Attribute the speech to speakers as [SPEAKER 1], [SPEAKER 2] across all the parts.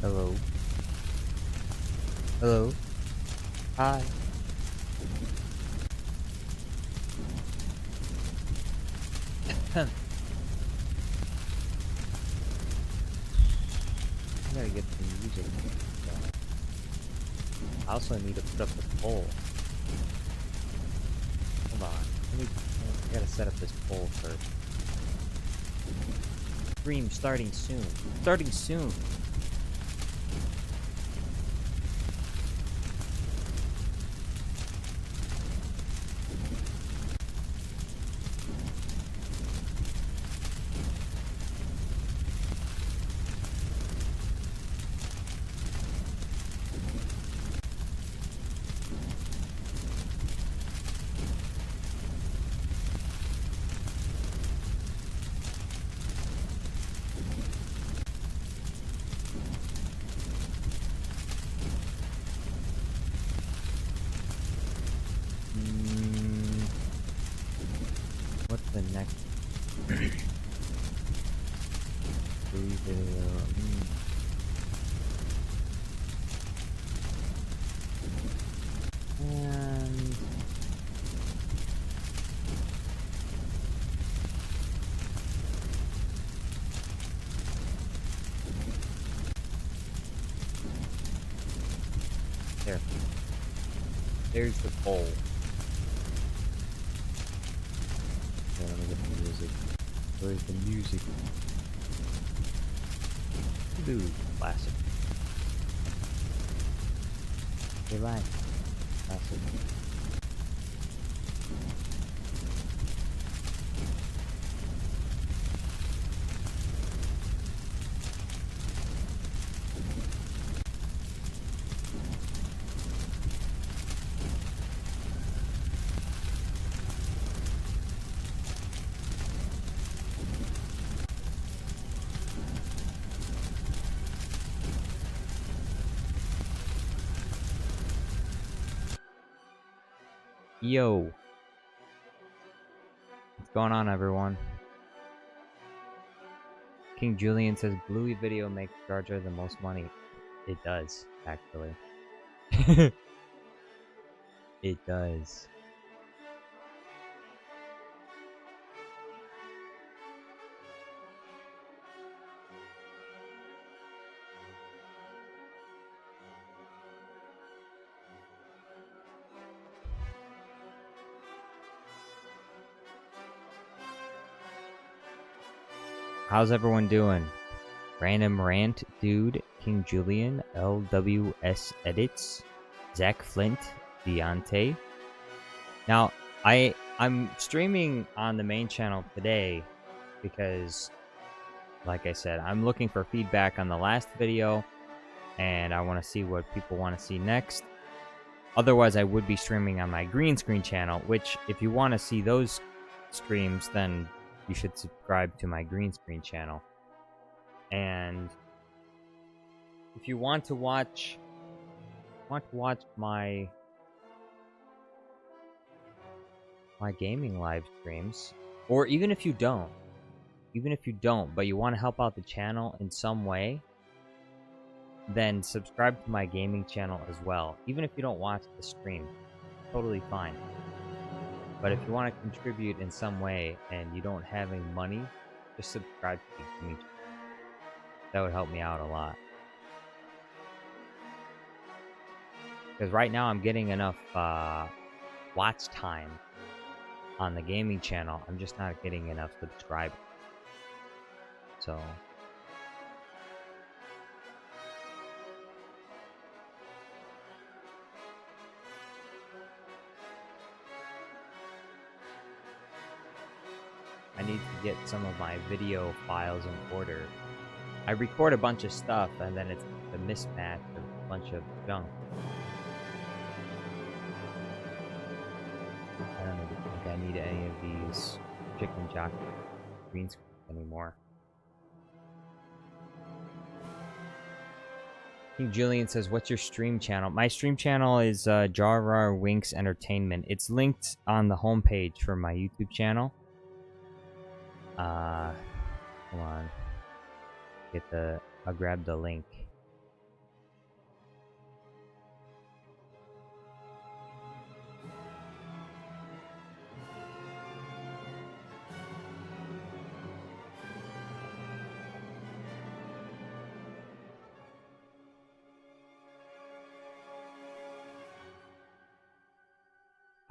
[SPEAKER 1] Hello. Hello. Hi. I gotta get some music. I also need to put up the poll. Hold on. I gotta set up this poll first. Stream starting soon. Starting soon. What's the next Bluey video? And there. There's the poll. Okay, let me get the music. Where's the music? Dude, classic. Relax. Classic. Yo. What's going on, everyone? King Julian says Bluey video makes Jar Jar the most money. It does, actually. It does. How's everyone doing? Random Rant Dude, King Julian, LWS Edits, Zach Flint, Deontay. Now, I'm streaming on the main channel today because, like I said, I'm looking for feedback on the last video, and I want to see what people want to see next. Otherwise, I would be streaming on my green screen channel, which, if you want to see those streams, then you should subscribe to my green screen channel. And if you want to watch my gaming live streams, or even if you don't, but you want to help out the channel in some way, then subscribe to my gaming channel as well. Even if you don't watch the stream, totally fine. But if you want to contribute in some way and you don't have any money, just subscribe to the gaming channel. That would help me out a lot. Because right now I'm getting enough watch time on the gaming channel. I'm just not getting enough subscribers. So I need to get some of my video files in order. I record a bunch of stuff and then it's a mismatch of a bunch of junk. I don't think I need any of these chicken jock green screens anymore. King Julian says, what's your stream channel? My stream channel is Jar Rar Winks Entertainment. It's linked on the homepage for my YouTube channel. Hold on. I'll grab the link.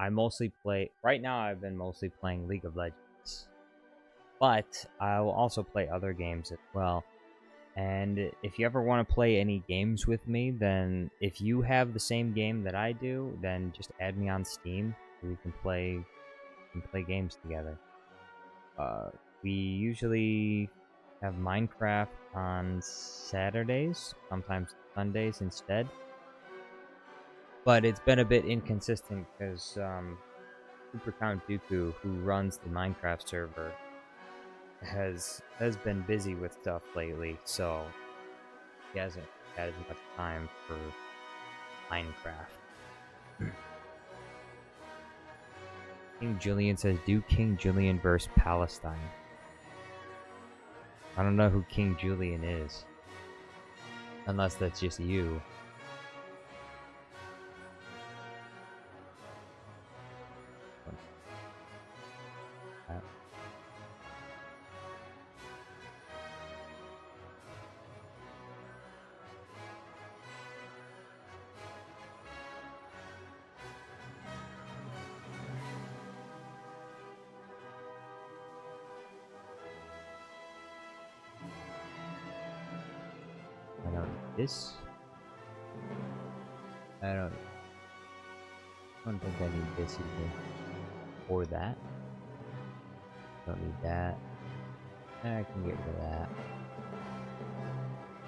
[SPEAKER 1] I mostly play right now. I've been mostly playing League of Legends, but I will also play other games as well. And if you ever want to play any games with me, then if you have the same game that I do, then just add me on Steam so we can play games together. We usually have Minecraft on Saturdays, sometimes Sundays instead. But it's been a bit inconsistent because Super Count Dooku, who runs the Minecraft server, has been busy with stuff lately, so he hasn't had as much time for Minecraft. King Julian says, do King Julian versus Palestine. I don't know who King Julian is. Unless that's just you. I don't need this. I don't think I need this either. Or that. Don't need that. I can get rid of that.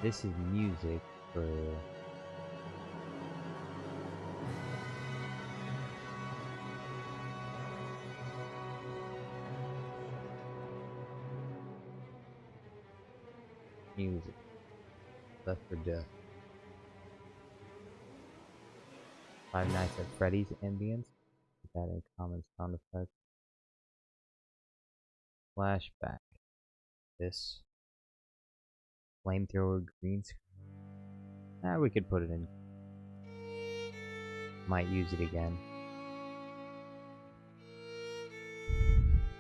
[SPEAKER 1] This is music for... music. Left for Death. Five Nights at Freddy's ambience. Put that in common sound effect. Flashback. This. Flamethrower green screen. We could put it in. Might use it again.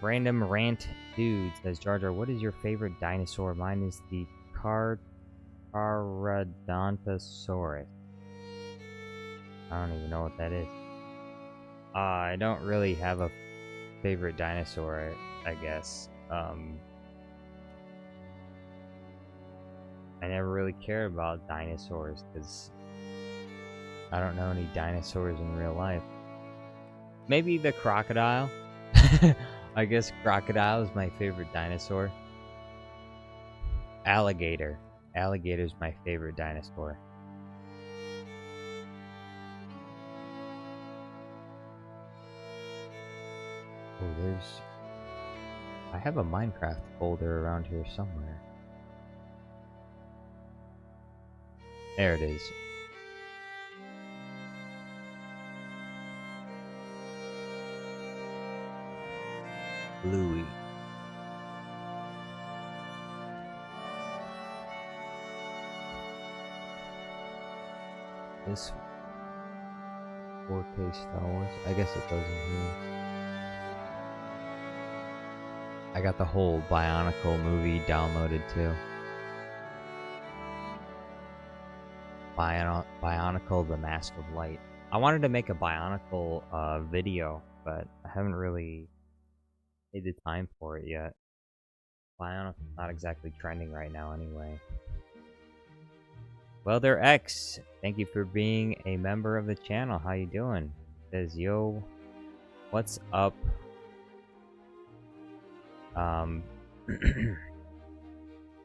[SPEAKER 1] Random Rant Dude says, Jar Jar, what is your favorite dinosaur? Mine is the Carcharodontosaurus. I don't even know what that is. I don't really have a favorite dinosaur, I guess. I never really cared about dinosaurs because I don't know any dinosaurs in real life. Maybe the crocodile. I guess crocodile is my favorite dinosaur. Alligator. Alligator's my favorite dinosaur. Oh, I have a Minecraft folder around here somewhere. There it is. Bluey. This 4K Star Wars. I guess it goes in here. I got the whole Bionicle movie downloaded too. Bionicle: The Mask of Light. I wanted to make a Bionicle video, but I haven't really made the time for it yet. Bionicle's not exactly trending right now anyway. Well, there X, thank you for being a member of the channel. How you doing? Says, yo, what's up?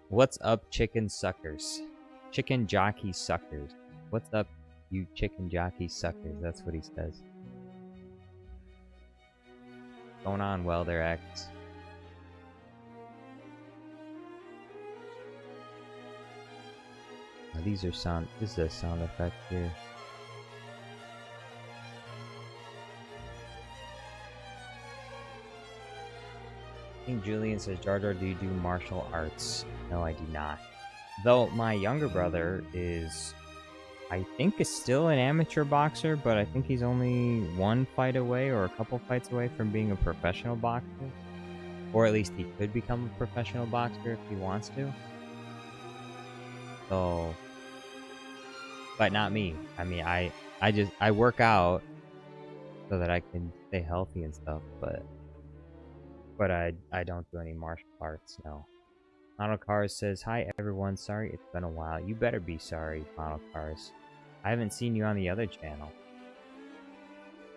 [SPEAKER 1] What's up, chicken suckers? Chicken jockey suckers. What's up, you chicken jockey suckers? That's what he says. What's going on, well, there X? These are sound. This is a sound effect here. King Julian says, Jar Jar, do you do martial arts? No, I do not. Though my younger brother is, I think, is still an amateur boxer, but I think he's only one fight away or a couple fights away from being a professional boxer. Or at least he could become a professional boxer if he wants to. So, but not me. I mean, I work out so that I can stay healthy and stuff, but I don't do any martial arts, no. Model Cars says, "Hi everyone, sorry it's been a while." You better be sorry, Model Cars. I haven't seen you on the other channel.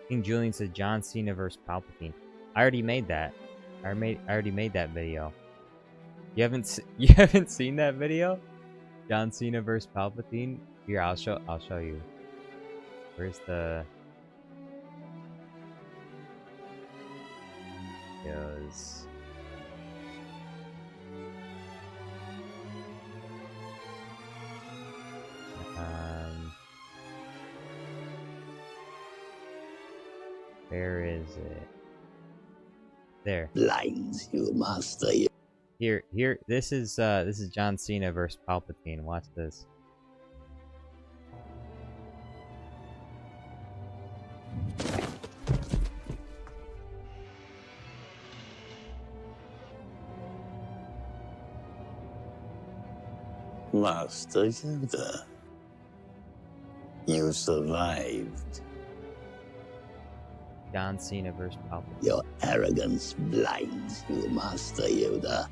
[SPEAKER 1] King Julian says, "John Cena vs Palpatine." I already made that. I already made that video. You haven't seen that video? John Cena vs Palpatine? Here, I'll show you. Where's the videos? Where is it? There.
[SPEAKER 2] Blinds you, master.
[SPEAKER 1] Here. This is John Cena versus Palpatine. Watch this.
[SPEAKER 2] Master Yoda, you survived.
[SPEAKER 1] John Cena versus Palpatine.
[SPEAKER 2] Your arrogance blinds you, Master Yoda.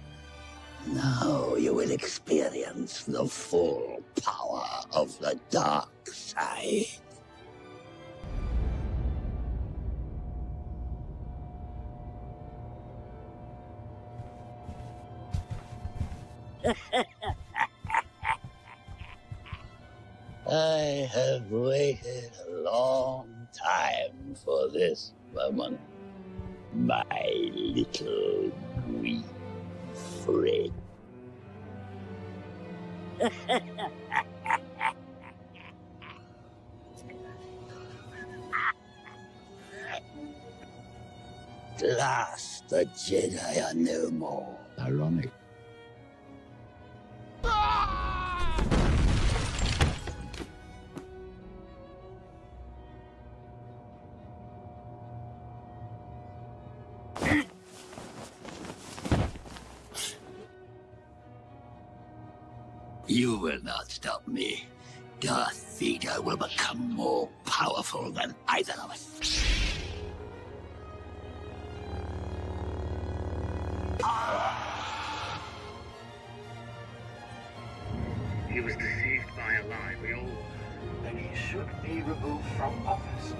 [SPEAKER 2] Now you will experience the full power of the dark side. I have waited a long time for this moment, my little green friend. At last, the Jedi are no more. Ironic. You will not stop me. Darth Vader will become more powerful than either of us.
[SPEAKER 3] He was deceived by a lie, we all were, and he should be removed from office.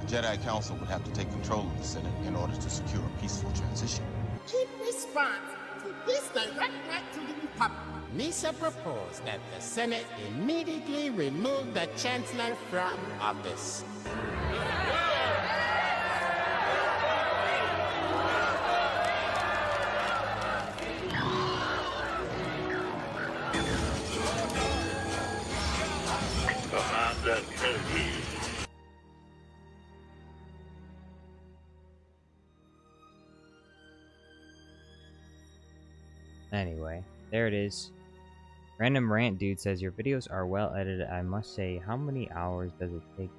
[SPEAKER 4] The Jedi Council would have to take control of the Senate in order to secure a peaceful transition.
[SPEAKER 5] In response to this direct threat to the Republic, Nisa proposed that the Senate immediately remove the Chancellor from office.
[SPEAKER 1] Anyway, there it is. Random Rant Dude says, "Your videos are well edited, I must say. How many hours does it take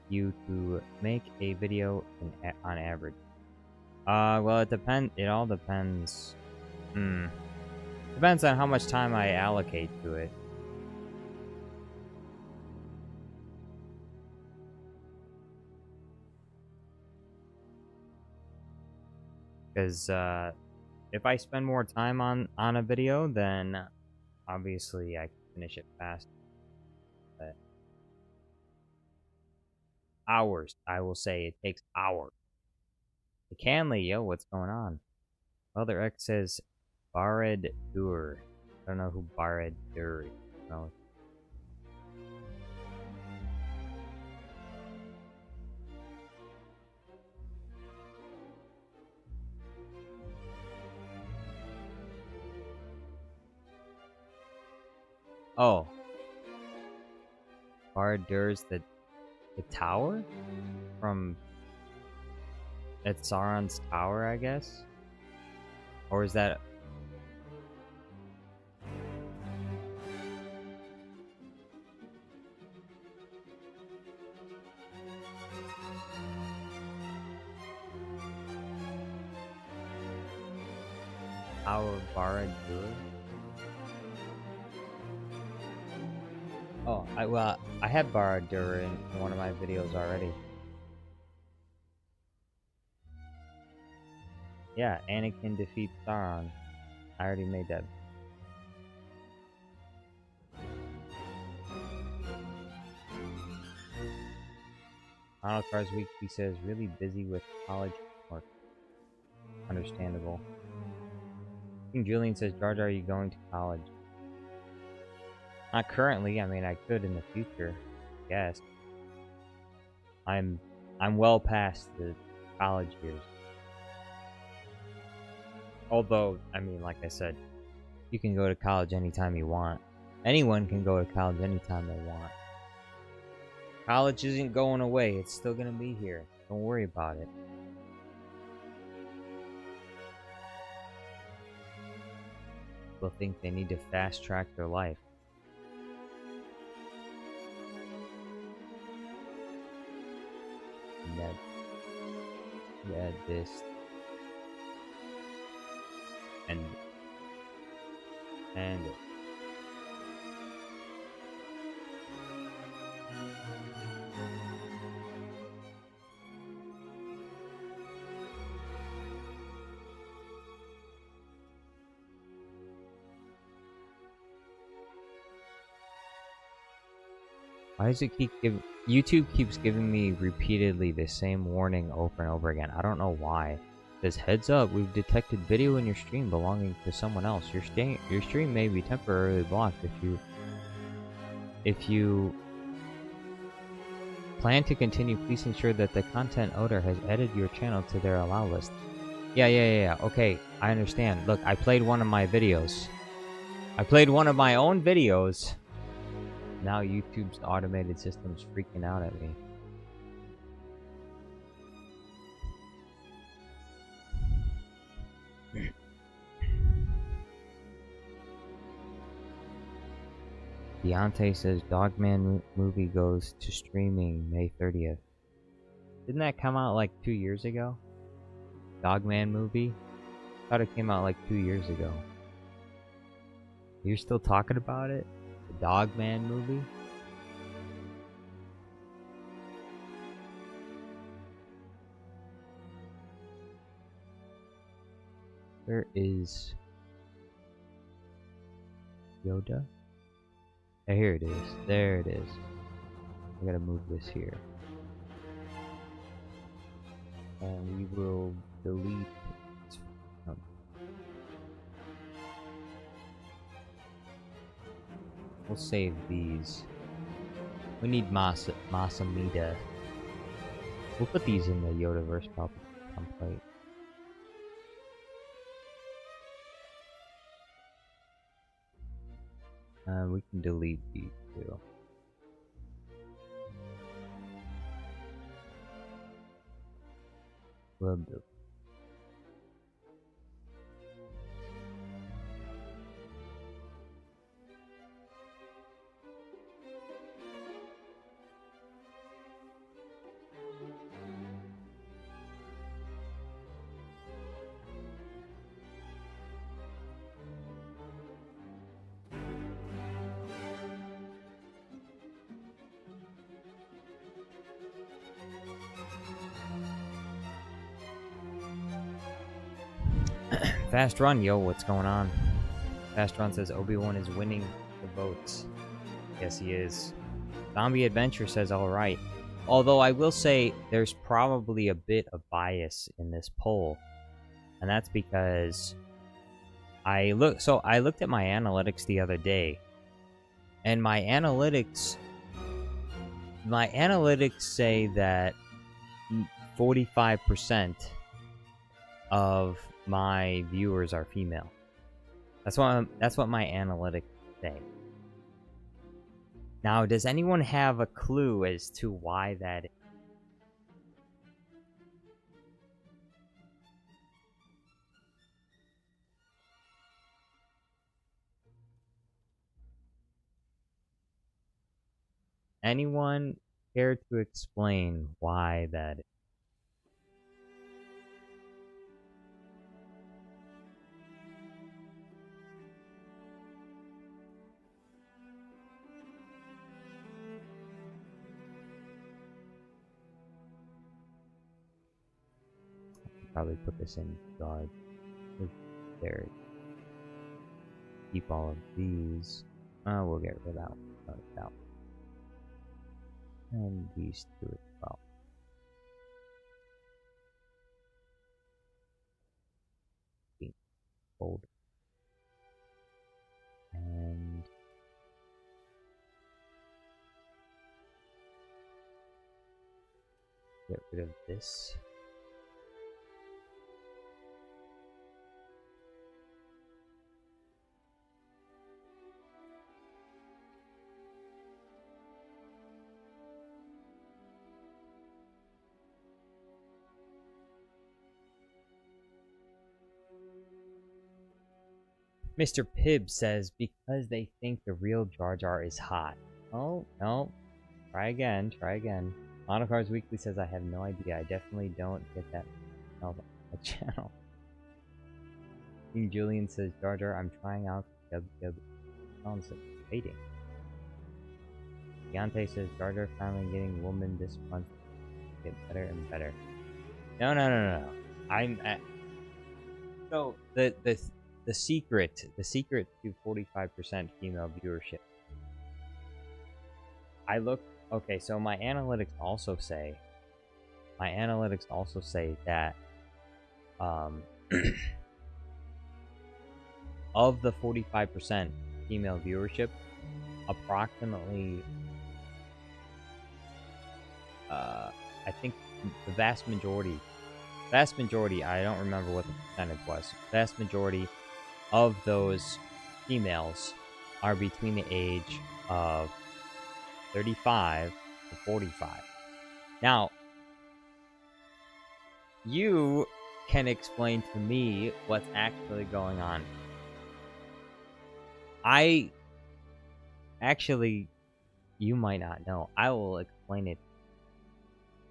[SPEAKER 1] you to make a video on average?" Well, it all depends. Depends on how much time I allocate to it. Because, if I spend more time on a video, then obviously I can finish it fast. But hours, I will say it takes hours. Canley, yo, what's going on? Other X says Barad Dur. I don't know who Barad Dur is. No. Oh. Barad-dûr's the tower? From... It's Sauron's tower, I guess? Or is that... Tower of Barad-dûr? Oh, I have Barad-dûr in one of my videos already. Yeah, Anakin defeats Sauron. I already made that. Final Cars Weekly says really busy with college work. Understandable. King Julian says, Jar Jar, are you going to college? Not currently. I mean, I could in the future. Yes. I'm well past the college years. Although, I mean, like I said, you can go to college anytime you want. Anyone can go to college anytime they want. College isn't going away. It's still going to be here. Don't worry about it. People think they need to fast track their life. Yeah, this. And why does it keep giving... YouTube keeps giving me repeatedly the same warning over and over again. I don't know why. It says, heads up, we've detected video in your stream belonging to someone else. Your stream may be temporarily blocked if you plan to continue, please ensure that the content owner has added your channel to their allow list. Yeah. Okay, I understand. Look, I played one of my videos. I played one of my own videos. Now YouTube's automated system's freaking out at me. Deontay says Dogman movie goes to streaming May 30th. Didn't that come out like 2 years ago? Dogman movie? I thought it came out like 2 years ago. You're still talking about it? The Dogman movie? Where is Yoda? Oh, here it is. There it is. I gotta move this here. And we will delete. We'll save these. We need Masamida. We'll put these in the Yodaverse template. We can delete these too. We'll do. Fast Run, yo, what's going on? Fast Run says Obi-Wan is winning the votes. Yes, he is. Zombie Adventure says alright. Although I will say there's probably a bit of bias in this poll. And that's because I looked at my analytics the other day. And my analytics say that 45% of my viewers are female. That's what my analytics say. Now, does anyone have a clue as to why that is? Anyone care to explain why that is? probably put this in guard. There. Keep all of these. We'll get rid of that one. And these two as well. Fold. And get rid of this. Mr. Pibb says, because they think the real Jar Jar is hot. Oh, no. Try again. Monocards Weekly says, I have no idea. I definitely don't get that channel. King Julian says, Jar Jar, I'm trying out WW. Sounds waiting. Deontay says, Jar Jar finally getting woman this month. Get better and better. No. I'm at... So, the secret to 45% female viewership. I look, okay, so my analytics also say that of the 45% female viewership, approximately I think the vast majority, I don't remember what the percentage was. Vast majority of those females are between the age of 35 to 45. Now, you can explain to me what's actually going on. You might not know. I will explain it.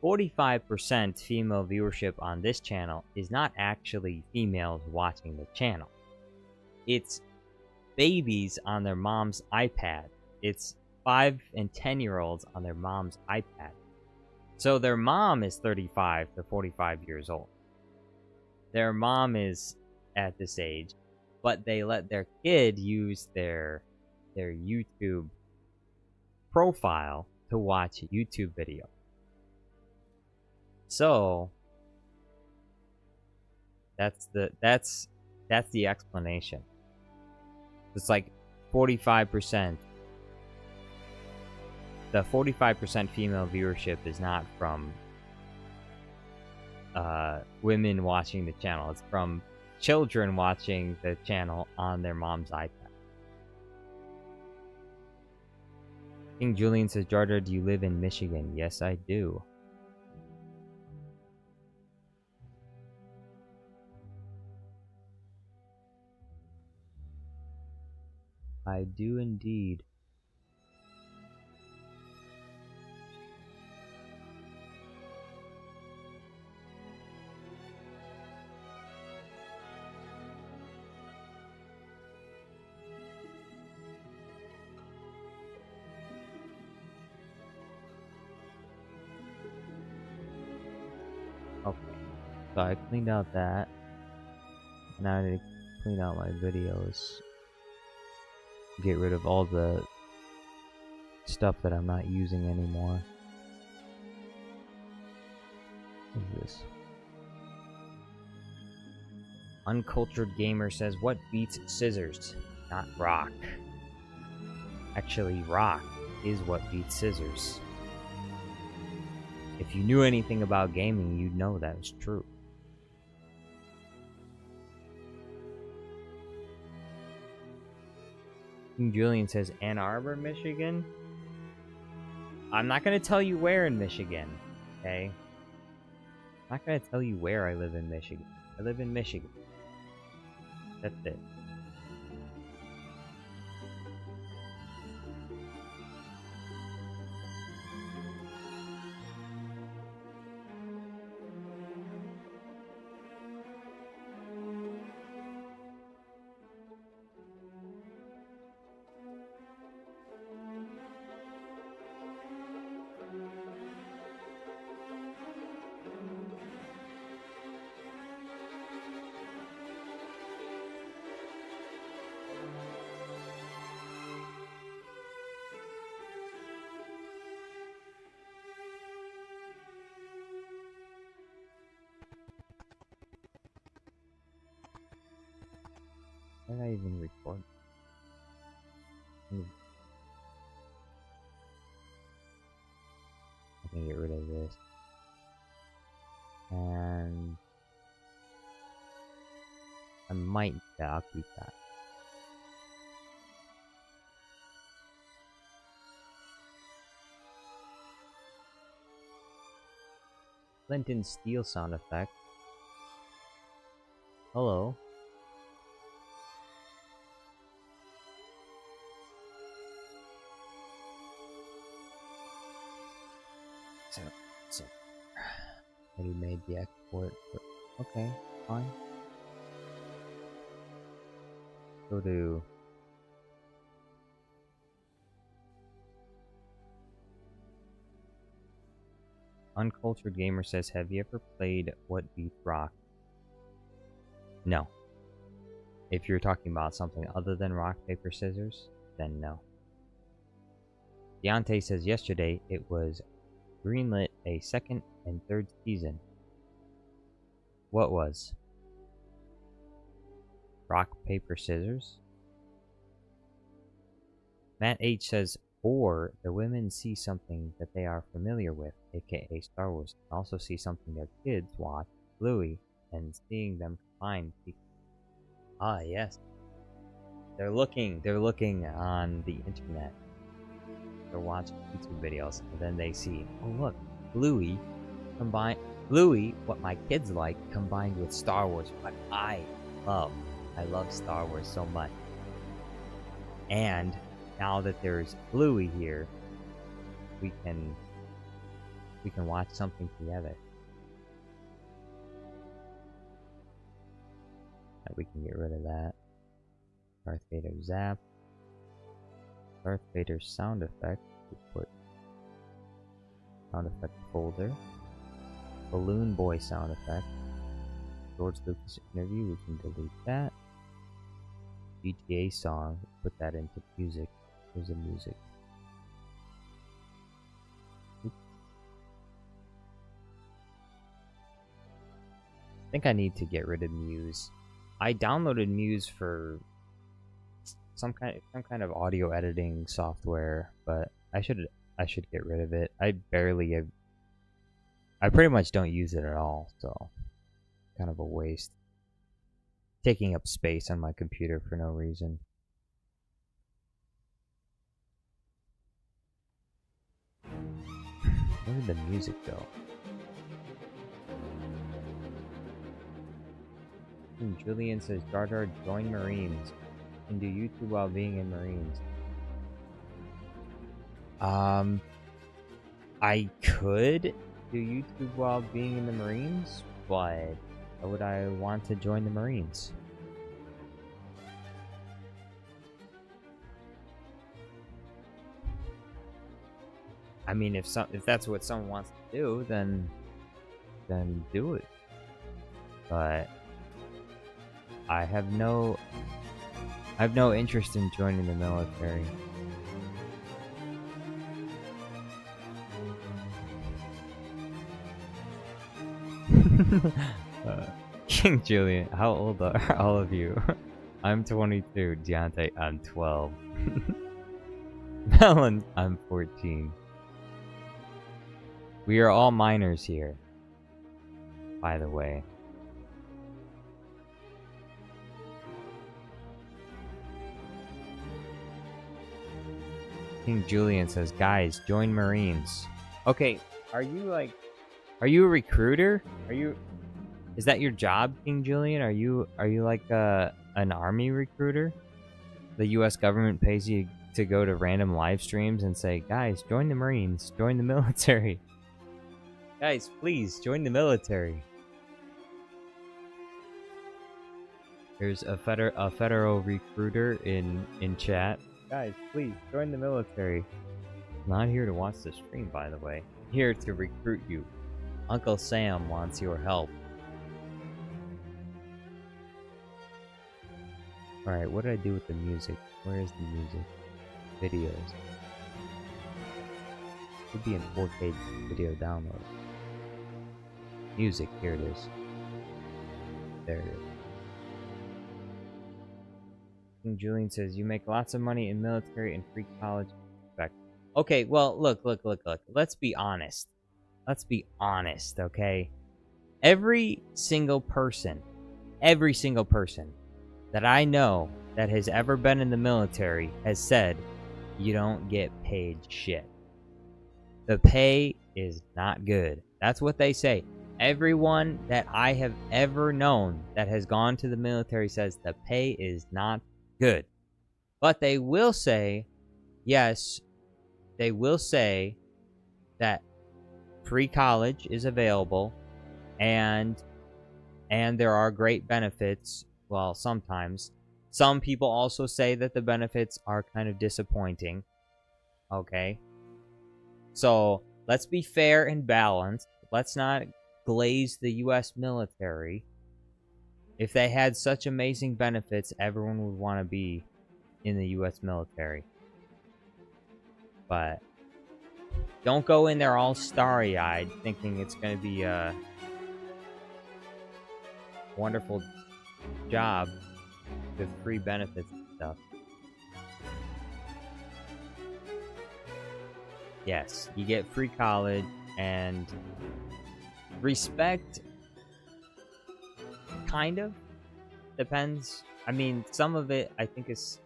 [SPEAKER 1] 45% female viewership on this channel is not actually females watching the channel. It's babies on their mom's iPad. It's 5 and 10-year-olds on their mom's iPad. So their mom is 35 to 45 years old. Their mom is at this age, but they let their kid use their YouTube profile to watch a YouTube video. So that's the explanation. It's like 45%. The 45% female viewership is not from women watching the channel. It's from children watching the channel on their mom's iPad. King Julian says, Jar Jar, do you live in Michigan? Yes, I do. I do indeed. Okay, so I cleaned out that. Now I need to clean out my videos. Get rid of all the stuff that I'm not using anymore. What is this? Uncultured Gamer says, what beats scissors? Not rock. Actually, rock is what beats scissors. If you knew anything about gaming, you'd know that was true. King Julian says, Ann Arbor, Michigan? I'm not going to tell you where in Michigan, okay? I'm not going to tell you where I live in Michigan. I live in Michigan. That's it. Why did I even record? I can get rid of this. And I might, yeah, I'll keep that. Flint and steel sound effect. Hello. So already made the export. Okay, fine. Go to Uncultured Gamer says, have you ever played What Beats Rock? No. If you're talking about something other than rock, paper, scissors, then no. Deontay says yesterday it was greenlit a second and third season. What was? Rock, paper, scissors? Matt H says, or the women see something that they are familiar with, aka Star Wars, and also see something their kids watch, Bluey, and seeing them combined. Ah, yes. They're looking on the internet. They're watching YouTube videos, and then they see, oh look, Bluey, what my kids like, combined with Star Wars, what I love. I love Star Wars so much. And now that there's Bluey here, we can watch something together. We can get rid of that. Darth Vader zap. Darth Vader sound effect. We put sound effect folder. Balloon Boy sound effect. George Lucas interview. We can delete that. GTA song. Put that into music. Here's the music. Oops. I think I need to get rid of Muse. I downloaded Muse for some kind of audio editing software, but I should get rid of it. I pretty much don't use it at all, so kind of a waste. Taking up space on my computer for no reason. Where did the music go? Julian says, Jar Jar, join Marines. And do YouTube while being in Marines. I could do YouTube while being in the Marines, but why would I want to join the Marines? I mean, if that's what someone wants to do, then do it. But I have no interest in joining the military. King Julian, how old are all of you? I'm 22. Deontay, I'm 12. Melon, I'm 14. We are all minors here, by the way. King Julian says, guys, join Marines. Okay, are you a recruiter? Is that your job, King Julian? Are you like an army recruiter? The US government pays you to go to random live streams and say, guys, join the Marines, join the military. Guys, please join the military. There's a federal recruiter in chat. Guys, please join the military. I'm not here to watch the stream, by the way. I'm here to recruit you. Uncle Sam wants your help. Alright, what did I do with the music? Where is the music? Videos. Should be in 4K video download. Music, here it is. There it is. King Julian says, you make lots of money in military and free college. Respect. Okay, well, look. Let's be honest. Let's be honest, okay? Every single person that I know that has ever been in the military has said, you don't get paid shit. The pay is not good. That's what they say. Everyone that I have ever known that has gone to the military says the pay is not good. But they will say, yes, they will say that free college is available and there are great benefits. Well, sometimes. Some people also say that the benefits are kind of disappointing. Okay? So, let's be fair and balanced. Let's not glaze the US military. If they had such amazing benefits, everyone would want to be in the US military. But don't go in there all starry-eyed thinking it's going to be a wonderful job with free benefits and stuff. Yes, you get free college and respect, kind of. Depends. I mean, some of it I think is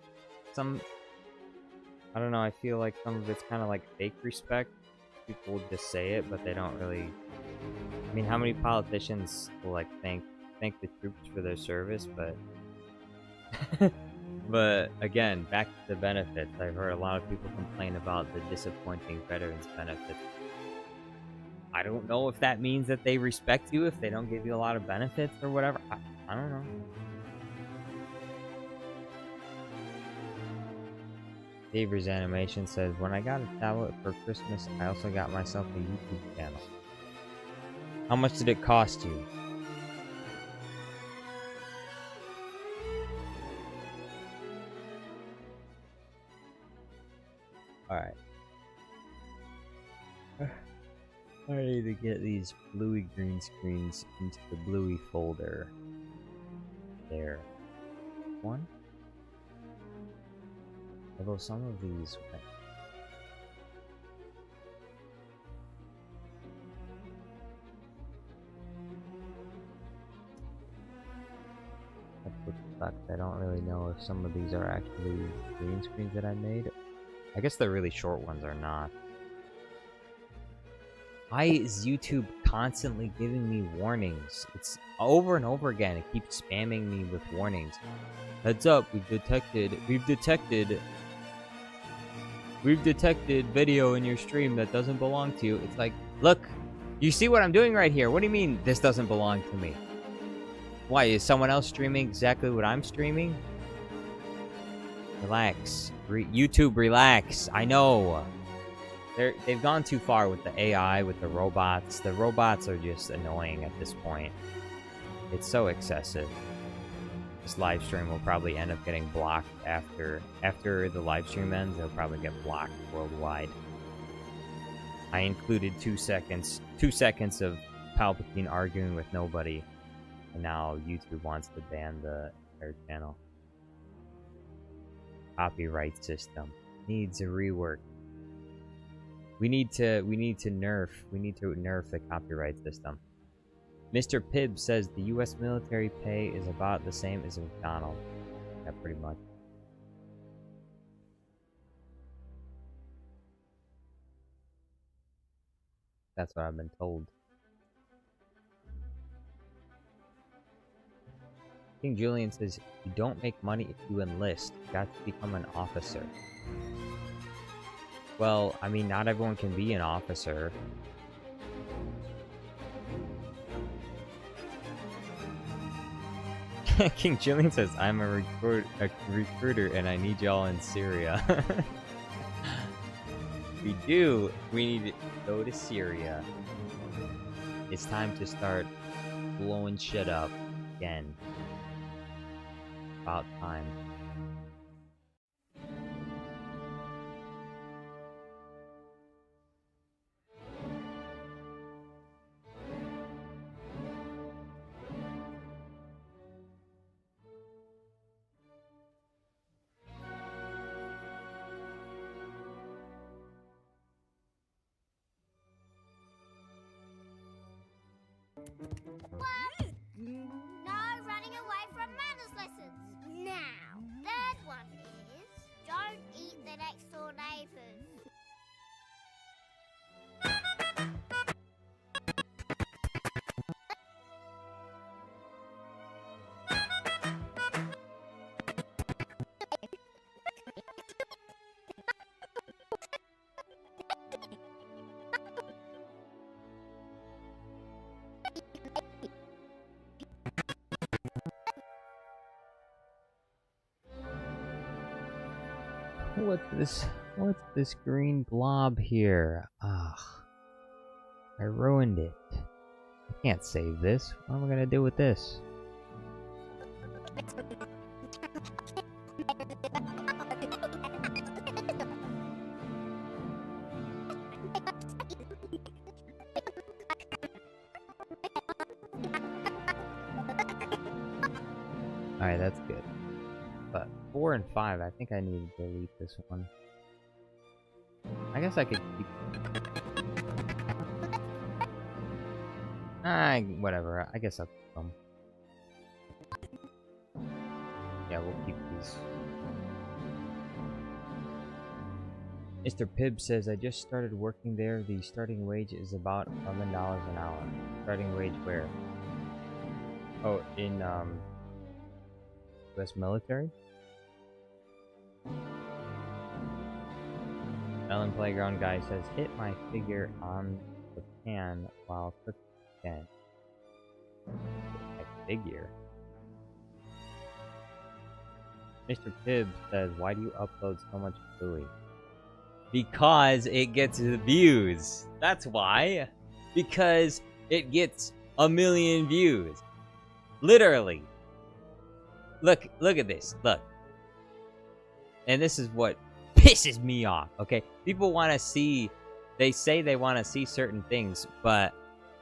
[SPEAKER 1] I don't know, I feel like some of it's kind of like fake respect. People will just say it, but they don't really. I mean, how many politicians will like thank the troops for their service? But but again, back to the benefits. I've heard a lot of people complain about the disappointing veterans benefits. I don't know if that means that they respect you if they don't give you a lot of benefits or whatever. I don't know. Daver's Animation says, when I got a tablet for Christmas, I also got myself a YouTube channel. How much did it cost you? Alright. I need to get these Bluey green screens into the Bluey folder. There. One. Although some of these went. That's what sucks. I don't really know if some of these are actually green screens that I made. I guess the really short ones are not. Why is YouTube constantly giving me warnings? It's over and over again. It keeps spamming me with warnings. Heads up, we've detected video in your stream that doesn't belong to you. It's like, look, you see what I'm doing right here. What do you mean this doesn't belong to me? Why, is someone else streaming exactly what I'm streaming? Relax. YouTube, relax. I know. They've gone too far with the AI, with the robots. The robots are just annoying at this point. It's so excessive. This live stream will probably end up getting blocked after the live stream ends. It'll probably get blocked worldwide. I included 2 seconds of Palpatine arguing with nobody, and now YouTube wants to ban the entire channel. Copyright system needs a rework. We need to nerf the copyright system. Mr. Pibb says the US military pay is about the same as McDonald's. Yeah, pretty much. That's what I've been told. King Julian says, you don't make money if you enlist. You got to become an officer. Well, I mean, not everyone can be an officer. King Julian says, I'm a recruiter and I need y'all in Syria. We do. We need to go to Syria. It's time to start blowing shit up again. About time.
[SPEAKER 6] What? No running away from manners lessons. Now, third one is don't eat the next door neighbours.
[SPEAKER 1] What's this green blob here? Ugh. I ruined it. I can't save this. What am I gonna do with this? Alright, that's good. But 4 and 5, I think I need to delete this one. I guess I could keep... whatever. I guess I'll keep them. Yeah, we'll keep these. Mr. Pibb says, I just started working there. The starting wage is about $11 an hour. Starting wage where? Oh, in, US military? Ellen Playground Guy says, hit my figure on the pan while cooking again. My figure? Mr. Pibb says, why do you upload so much Bluey? Because it gets views. That's why. Because it gets 1 million views. Literally. Look at this. Look. And this is what pisses me off, okay? People want to see, they say they want to see certain things, but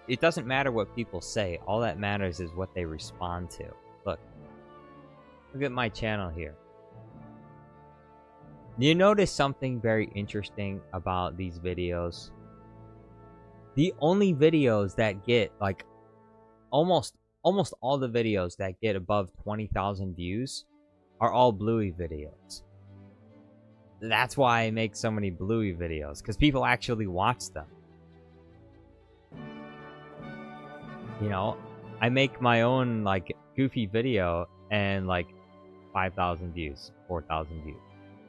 [SPEAKER 1] it doesn't matter what people say. All that matters is what they respond to. Look at my channel here. You notice something very interesting about these videos? The only videos that get, like, almost all the videos that get above 20,000 views are all Bluey videos. That's why I make so many Bluey videos, because people actually watch them. You know, I make my own, like, goofy video and, like, 5,000 views, 4,000 views.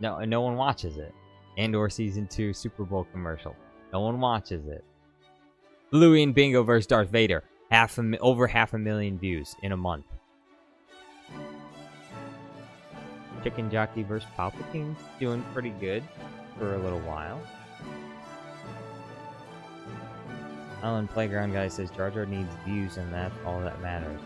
[SPEAKER 1] No one watches it. Andor Season 2 Super Bowl commercial. No one watches it. Bluey and Bingo vs. Darth Vader. Over 500,000 views in a month. Chicken Jockey vs. Palpatine, doing pretty good for a little while. Alan Playground Guy says Jar Jar needs views and that's all that matters.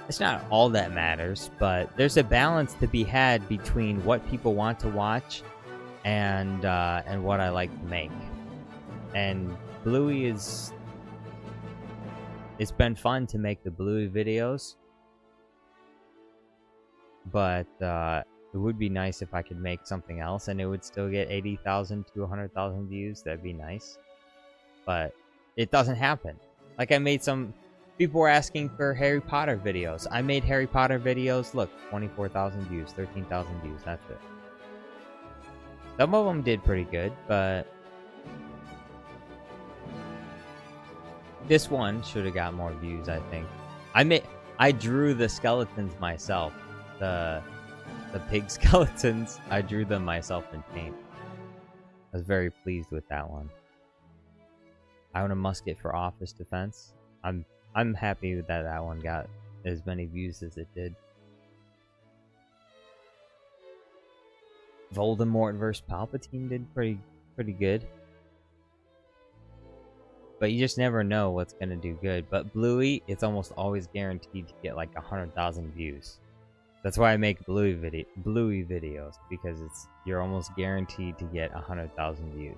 [SPEAKER 1] It's not all that matters, but there's a balance to be had between what people want to watch and what I like to make. And Bluey is... It's been fun to make the Bluey videos, but it would be nice if I could make something else and it would still get 80,000 to 100,000 views. That'd be nice. But it doesn't happen. Like, I made some... People were asking for Harry Potter videos. I made Harry Potter videos. Look, 24,000 views, 13,000 views. That's it. Some of them did pretty good, but... This one should have got more views, I think. I drew the skeletons myself. The pig skeletons. I drew them myself in paint. I was very pleased with that one. I own a musket for office defense. I'm happy that that one got as many views as it did. Voldemort vs. Palpatine did pretty good. But you just never know what's gonna do good. But Bluey, it's almost always guaranteed to get like 100,000 views. That's why I make Bluey videos, because you're almost guaranteed to get 100,000 views.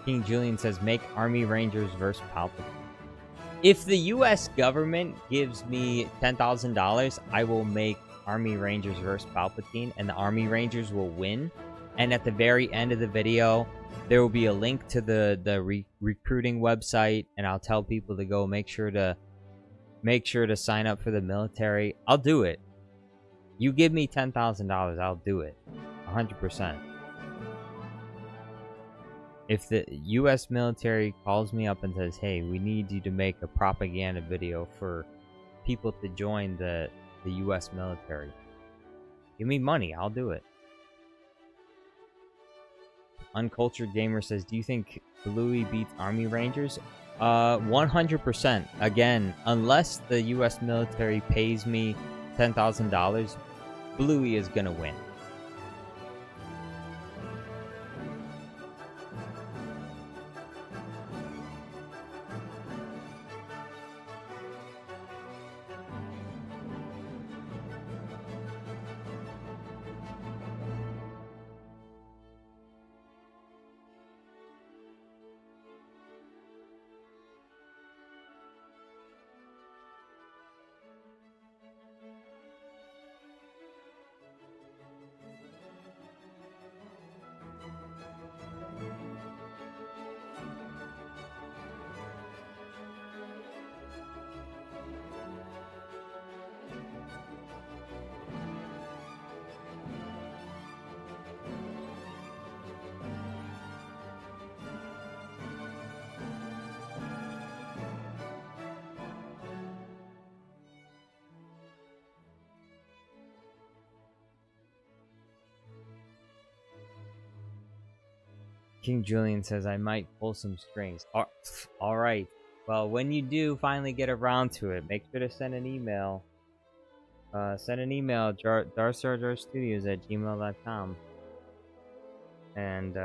[SPEAKER 1] King Julian says, make Army Rangers versus Palpatine. If the U.S. government gives me $10,000, I will make Army Rangers versus Palpatine, and the Army Rangers will win. And at the very end of the video, there will be a link to the recruiting website, and I'll tell people to go make sure to sign up for the military. I'll do it. You give me $10,000, I'll do it. 100%. If the U.S. military calls me up and says, hey, we need you to make a propaganda video for people to join the U.S. military, give me money, I'll do it. Uncultured Gamer says, do you think Bluey beats Army Rangers? 100%. Again, unless the U.S. military pays me $10,000, Bluey is gonna win. King Julian says, I might pull some strings. Alright. Well, when you do finally get around to it, make sure to send an email. Send an email, darthstudios@gmail.com. And,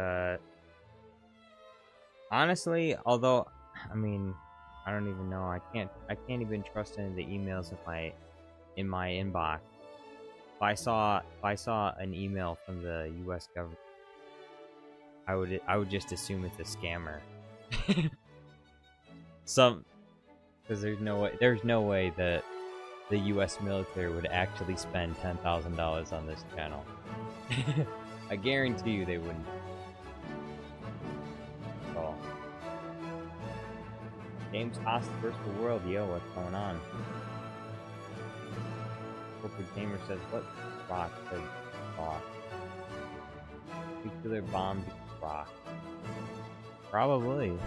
[SPEAKER 1] honestly, although, I mean, I don't even know. I can't even trust any of the emails in my inbox. If I saw an email from the U.S. government, I would just assume it's a scammer. Because there's no way that the U.S. military would actually spend $10,000 on this channel. I guarantee you they wouldn't. Oh. James Haas versus the world, yo, what's going on? Corporate Gamer says, what rock says off? Nuclear bomb rock. Probably.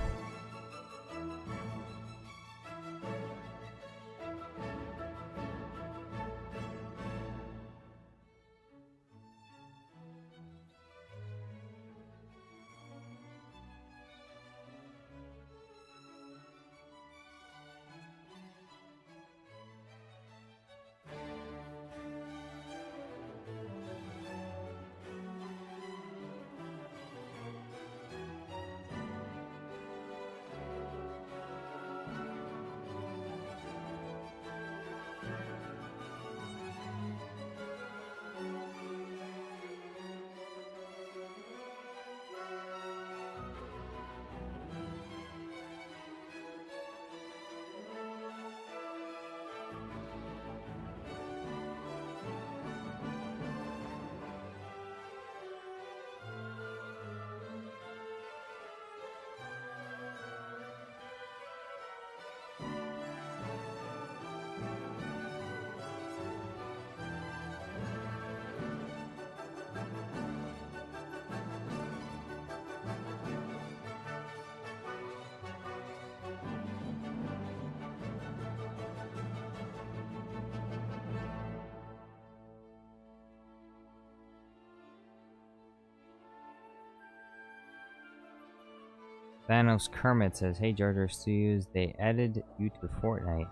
[SPEAKER 1] Thanos Kermit says, "Hey Jar Jar Studios, they added you to Fortnite."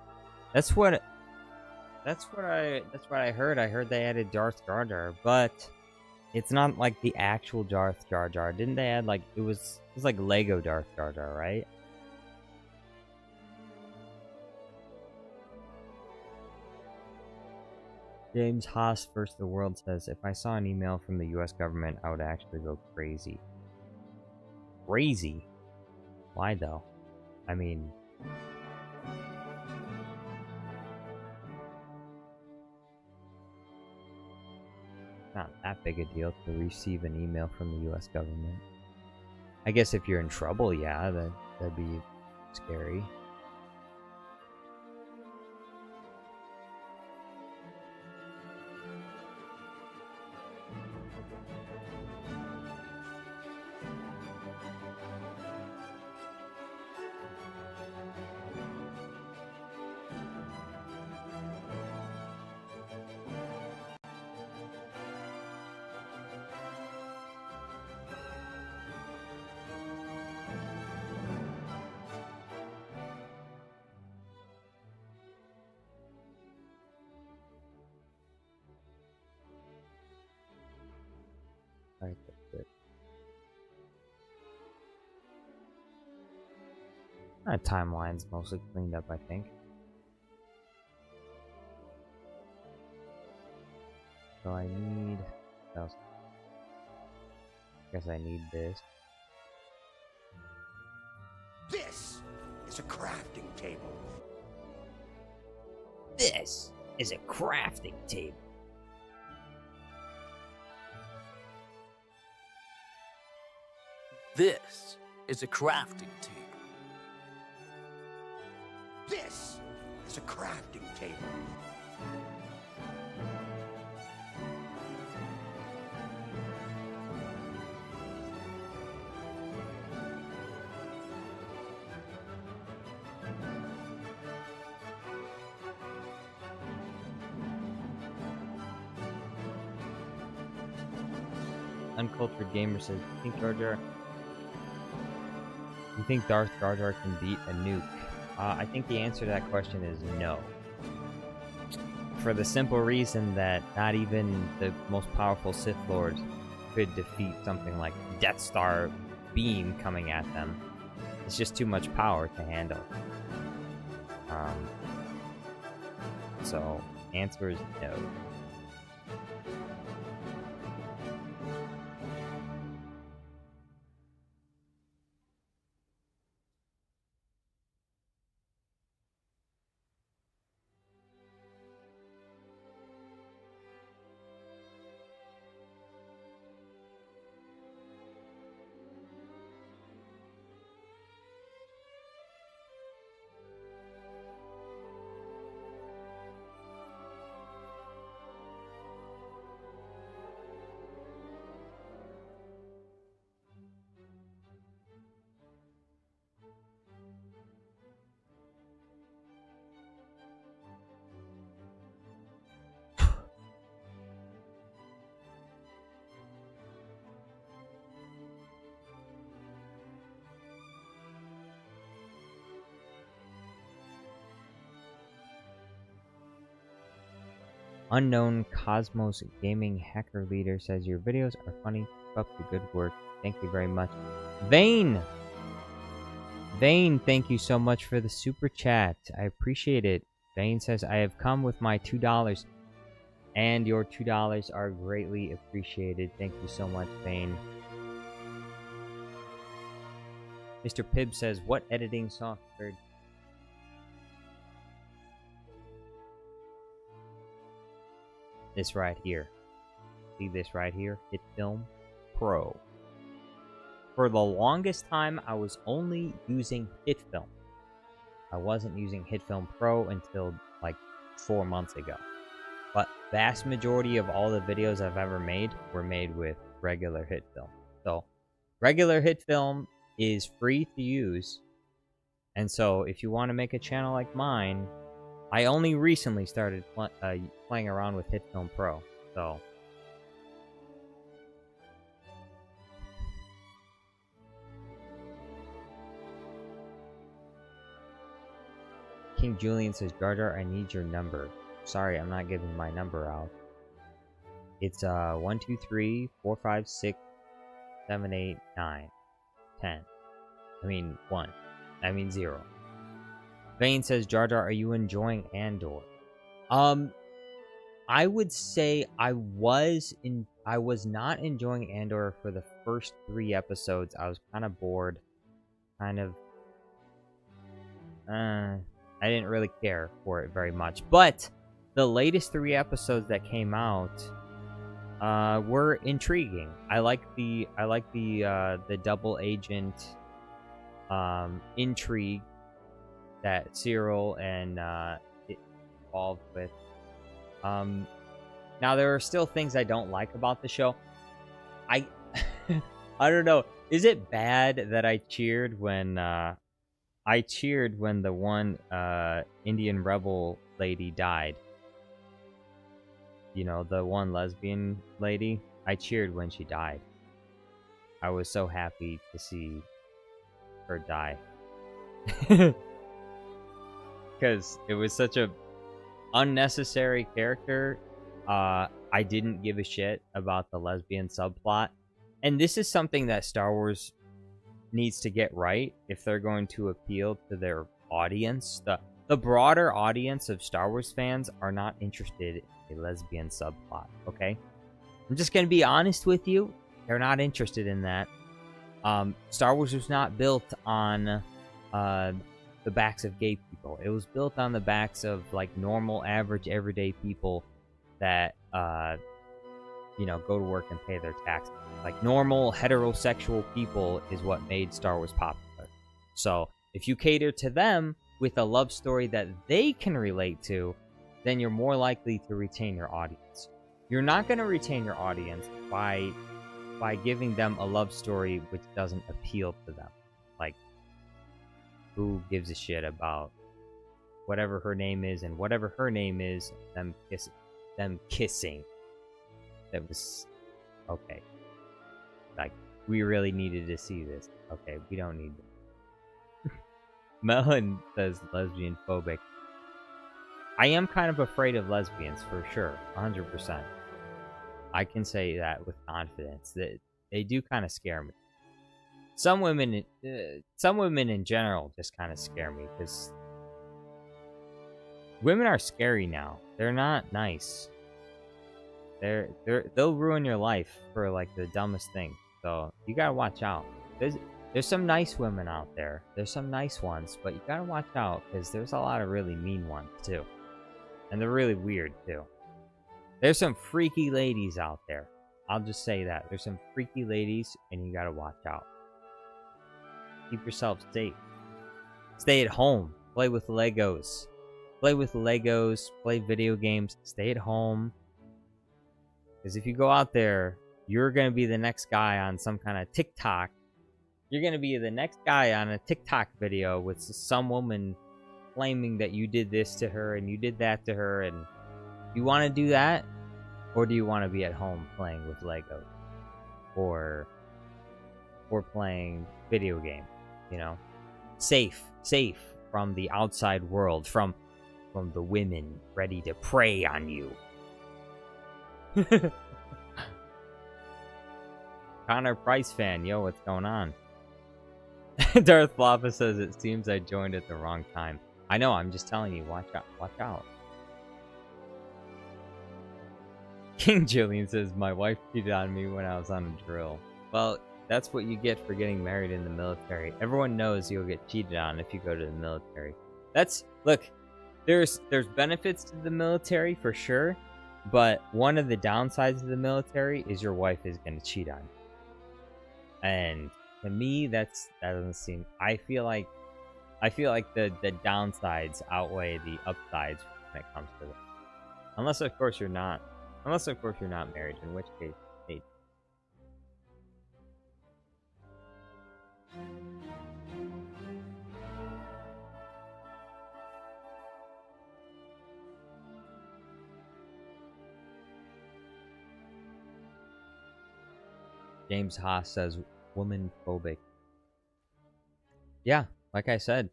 [SPEAKER 1] That's what I heard. I heard they added Darth Jar Jar, but it's not like the actual Darth Jar Jar. Didn't they add like it was like Lego Darth Jar Jar, right? James Haas First the World says, "If I saw an email from the U.S. government, I would actually go crazy." Crazy? Why though? I mean, not that big a deal to receive an email from the US government. I guess if you're in trouble, yeah, that'd be scary. Alright, that's good. Timeline's mostly cleaned up, I think. So I need... what else? Guess I need this.
[SPEAKER 2] This is a crafting table.
[SPEAKER 1] This is a crafting table.
[SPEAKER 7] This is a crafting table.
[SPEAKER 2] This is a crafting table.
[SPEAKER 1] Uncultured Gamer says, you think Darth Jar Jar can beat a nuke? I think the answer to that question is no. For the simple reason that not even the most powerful Sith Lord could defeat something like Death Star beam coming at them. It's just too much power to handle. So, answer is no. Unknown Cosmos Gaming Hacker Leader says, your videos are funny. Keep up the good work. Thank you very much. Vane, thank you so much for the super chat. I appreciate it. Vane says, I have come with my $2. And your $2 are greatly appreciated. Thank you so much, Vane. Mr. Pibb says, what editing software? This right here. See this right here? HitFilm Pro. For the longest time, I was only using HitFilm. I wasn't using HitFilm Pro until like 4 months ago. But vast majority of all the videos I've ever made were made with regular HitFilm. So regular HitFilm is free to use. And so if you want to make a channel like mine, I only recently started playing around with HitFilm Pro, so... King Julian says, Jar Jar, I need your number. Sorry, I'm not giving my number out. It's 1, 2, 3, 4, 5, 6, 7, 8, 9, 10. I mean 1. I mean 0. Vane says, Jar Jar, are you enjoying Andor? I would say I was not enjoying Andor for the first 3 episodes. I was kind of bored. kind of I didn't really care for it very much. But the latest 3 episodes that came out were intriguing. I like the double agent intrigue that Cyril and it involved with. Now there are still things I don't like about the show. I don't know. Is it bad that I cheered when the one Indian rebel lady died? You know, the one lesbian lady? I cheered when she died. I was so happy to see her die. Because it was such a unnecessary character. I didn't give a shit about the lesbian subplot. And this is something that Star Wars needs to get right if they're going to appeal to their audience. The broader audience of Star Wars fans are not interested in a lesbian subplot, okay? I'm just going to be honest with you. They're not interested in that. Star Wars was not built on the backs of gay people. It was built on the backs of, like, normal, average, everyday people that, you know, go to work and pay their taxes. Like, normal, heterosexual people is what made Star Wars popular. So, if you cater to them with a love story that they can relate to, then you're more likely to retain your audience. You're not going to retain your audience by giving them a love story which doesn't appeal to them. Like, who gives a shit about whatever her name is, and whatever her name is, them kissing. That was okay. Like, we really needed to see this. Okay, we don't need this. Melon says lesbian phobic. I am kind of afraid of lesbians, for sure. 100%. I can say that with confidence. That they do kind of scare me. Some women in general just kind of scare me, because women are scary now. They're not nice. They'll ruin your life for, like, the dumbest thing. So you gotta watch out. There's some nice women out there. There's some nice ones, but you gotta watch out, because there's a lot of really mean ones too, and they're really weird too. There's some freaky ladies out there. I'll just say that. There's some freaky ladies, and you gotta watch out. Keep yourself safe. Stay at home. Play with Legos. Play with Legos. Play video games. Stay at home. Because if you go out there, you're going to be the next guy on some kind of TikTok. You're going to be the next guy on a TikTok video with some woman claiming that you did this to her and you did that to her. And you want to do that? Or do you want to be at home playing with Legos? Or playing video games, you know? Safe from the outside world, from the women ready to prey on you. Connor Price fan, yo, what's going on? Darth Lava says, it seems I joined at the wrong time. I know, I'm just telling you, watch out. King Jillian says, my wife cheated on me when I was on a drill. Well, that's what you get for getting married in the military. Everyone knows you'll get cheated on if you go to the military. Look, there's benefits to the military for sure, but one of the downsides of the military is your wife is going to cheat on you. And to me, that doesn't seem. I feel like the downsides outweigh the upsides when it comes to this. Unless of course you're not married, in which case, hey. James Haas says, woman phobic. Yeah, like I said,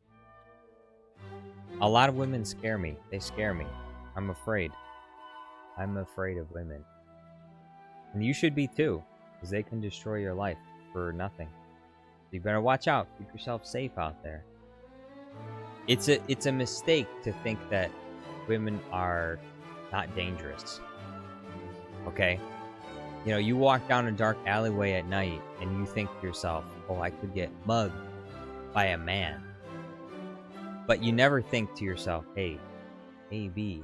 [SPEAKER 1] a lot of women scare me. They scare me. I'm afraid. I'm afraid of women. And you should be too, because they can destroy your life for nothing. You better watch out. Keep yourself safe out there. It's a mistake to think that women are not dangerous. Okay? You know, you walk down a dark alleyway at night and you think to yourself, oh, I could get mugged. by a man. But you never think to yourself, hey, maybe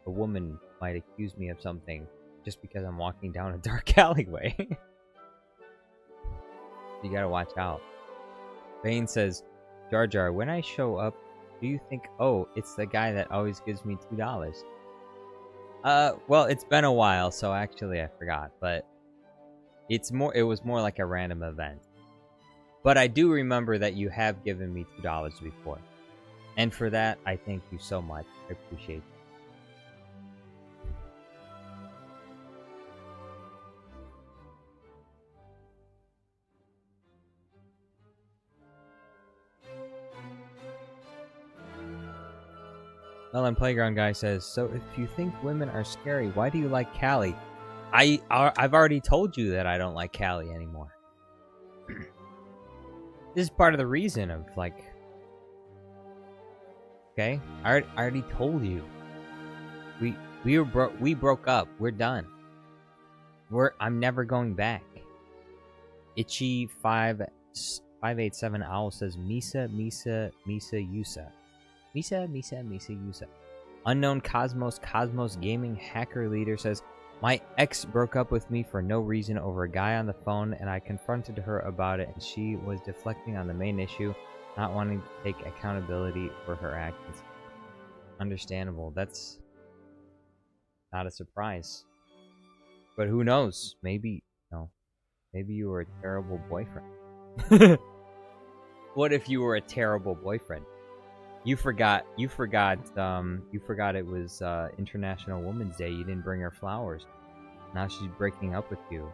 [SPEAKER 1] a woman might accuse me of something just because I'm walking down a dark alleyway. You gotta watch out. Bane says, Jar Jar, when I show up, do you think, oh, it's the guy that always gives me $2? Well, it's been a while, so actually I forgot, but it was more like a random event. But I do remember that you have given me $2 before. And for that, I thank you so much. I appreciate it. Melon Playground Guy says, so if you think women are scary, why do you like Callie? I've already told you that I don't like Callie anymore. This is part of the reason of, like... Okay? I already told you. We broke up. We're done. I'm never going back. Itchy 587 Owl says, Misa Yusa. Misa Yusa. Unknown Cosmos Gaming Hacker Leader says, my ex broke up with me for no reason over a guy on the phone, and I confronted her about it, and she was deflecting on the main issue, not wanting to take accountability for her actions. Understandable. That's not a surprise. But who knows? Maybe you were a terrible boyfriend. What if you were a terrible boyfriend? You forgot it was International Women's Day. You didn't bring her flowers. Now she's breaking up with you.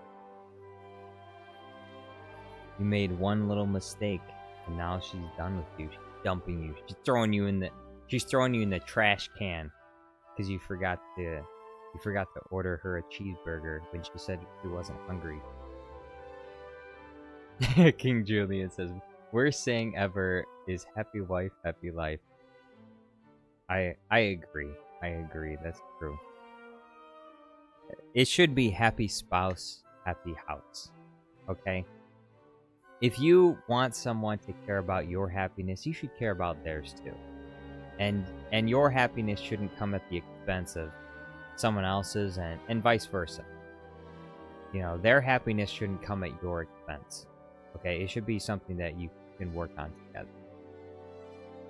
[SPEAKER 1] You made one little mistake, and now she's done with you. She's dumping you. She's throwing you in the trash can because you forgot to order her a cheeseburger when she said she wasn't hungry. King Julian says, worst saying ever is happy wife, happy life. I agree. That's true. It should be happy spouse, happy house. Okay? If you want someone to care about your happiness, you should care about theirs too. And your happiness shouldn't come at the expense of someone else's, and vice versa. You know, their happiness shouldn't come at your expense. Okay? It should be something that you can work on together.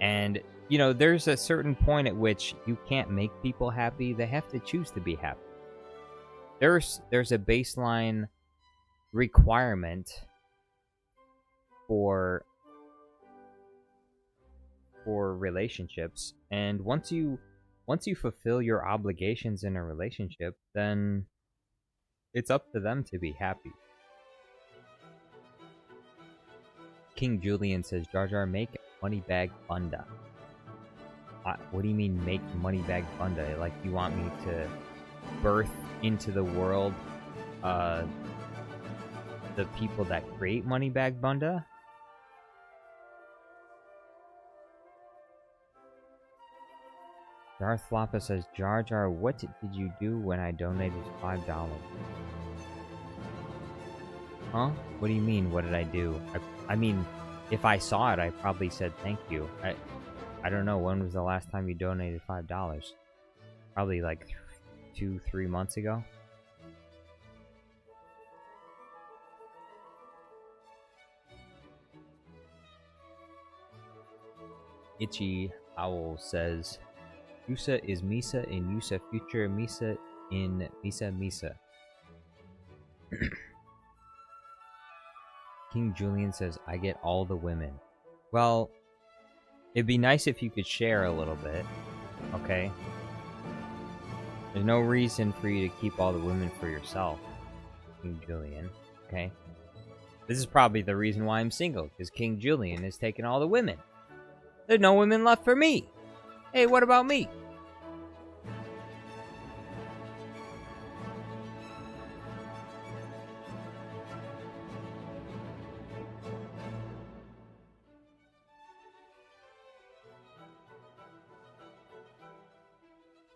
[SPEAKER 1] And, you know, there's a certain point at which you can't make people happy. They have to choose to be happy. There's a baseline requirement for relationships, and once you fulfill your obligations in a relationship, then it's up to them to be happy. King Julian says, Jar Jar, make Moneybag Bunda. What do you mean make Moneybag Bunda? Like, you want me to birth into the world the people that create Moneybag Bunda? Darth Floppa says, Jar Jar, what did you do when I donated $5? Huh? What do you mean, what did I do? I mean, if I saw it, I probably said thank you. I don't know, when was the last time you donated $5? Probably like 2-3 months ago. Itchy Owl says, Yusa is Misa in Yusa Future, Misa in Misa. King Julian says, I get all the women. Well, it'd be nice if you could share a little bit, okay? There's no reason for you to keep all the women for yourself, King Julian, okay? This is probably the reason why I'm single, because King Julian has taken all the women. There's no women left for me. Hey, what about me?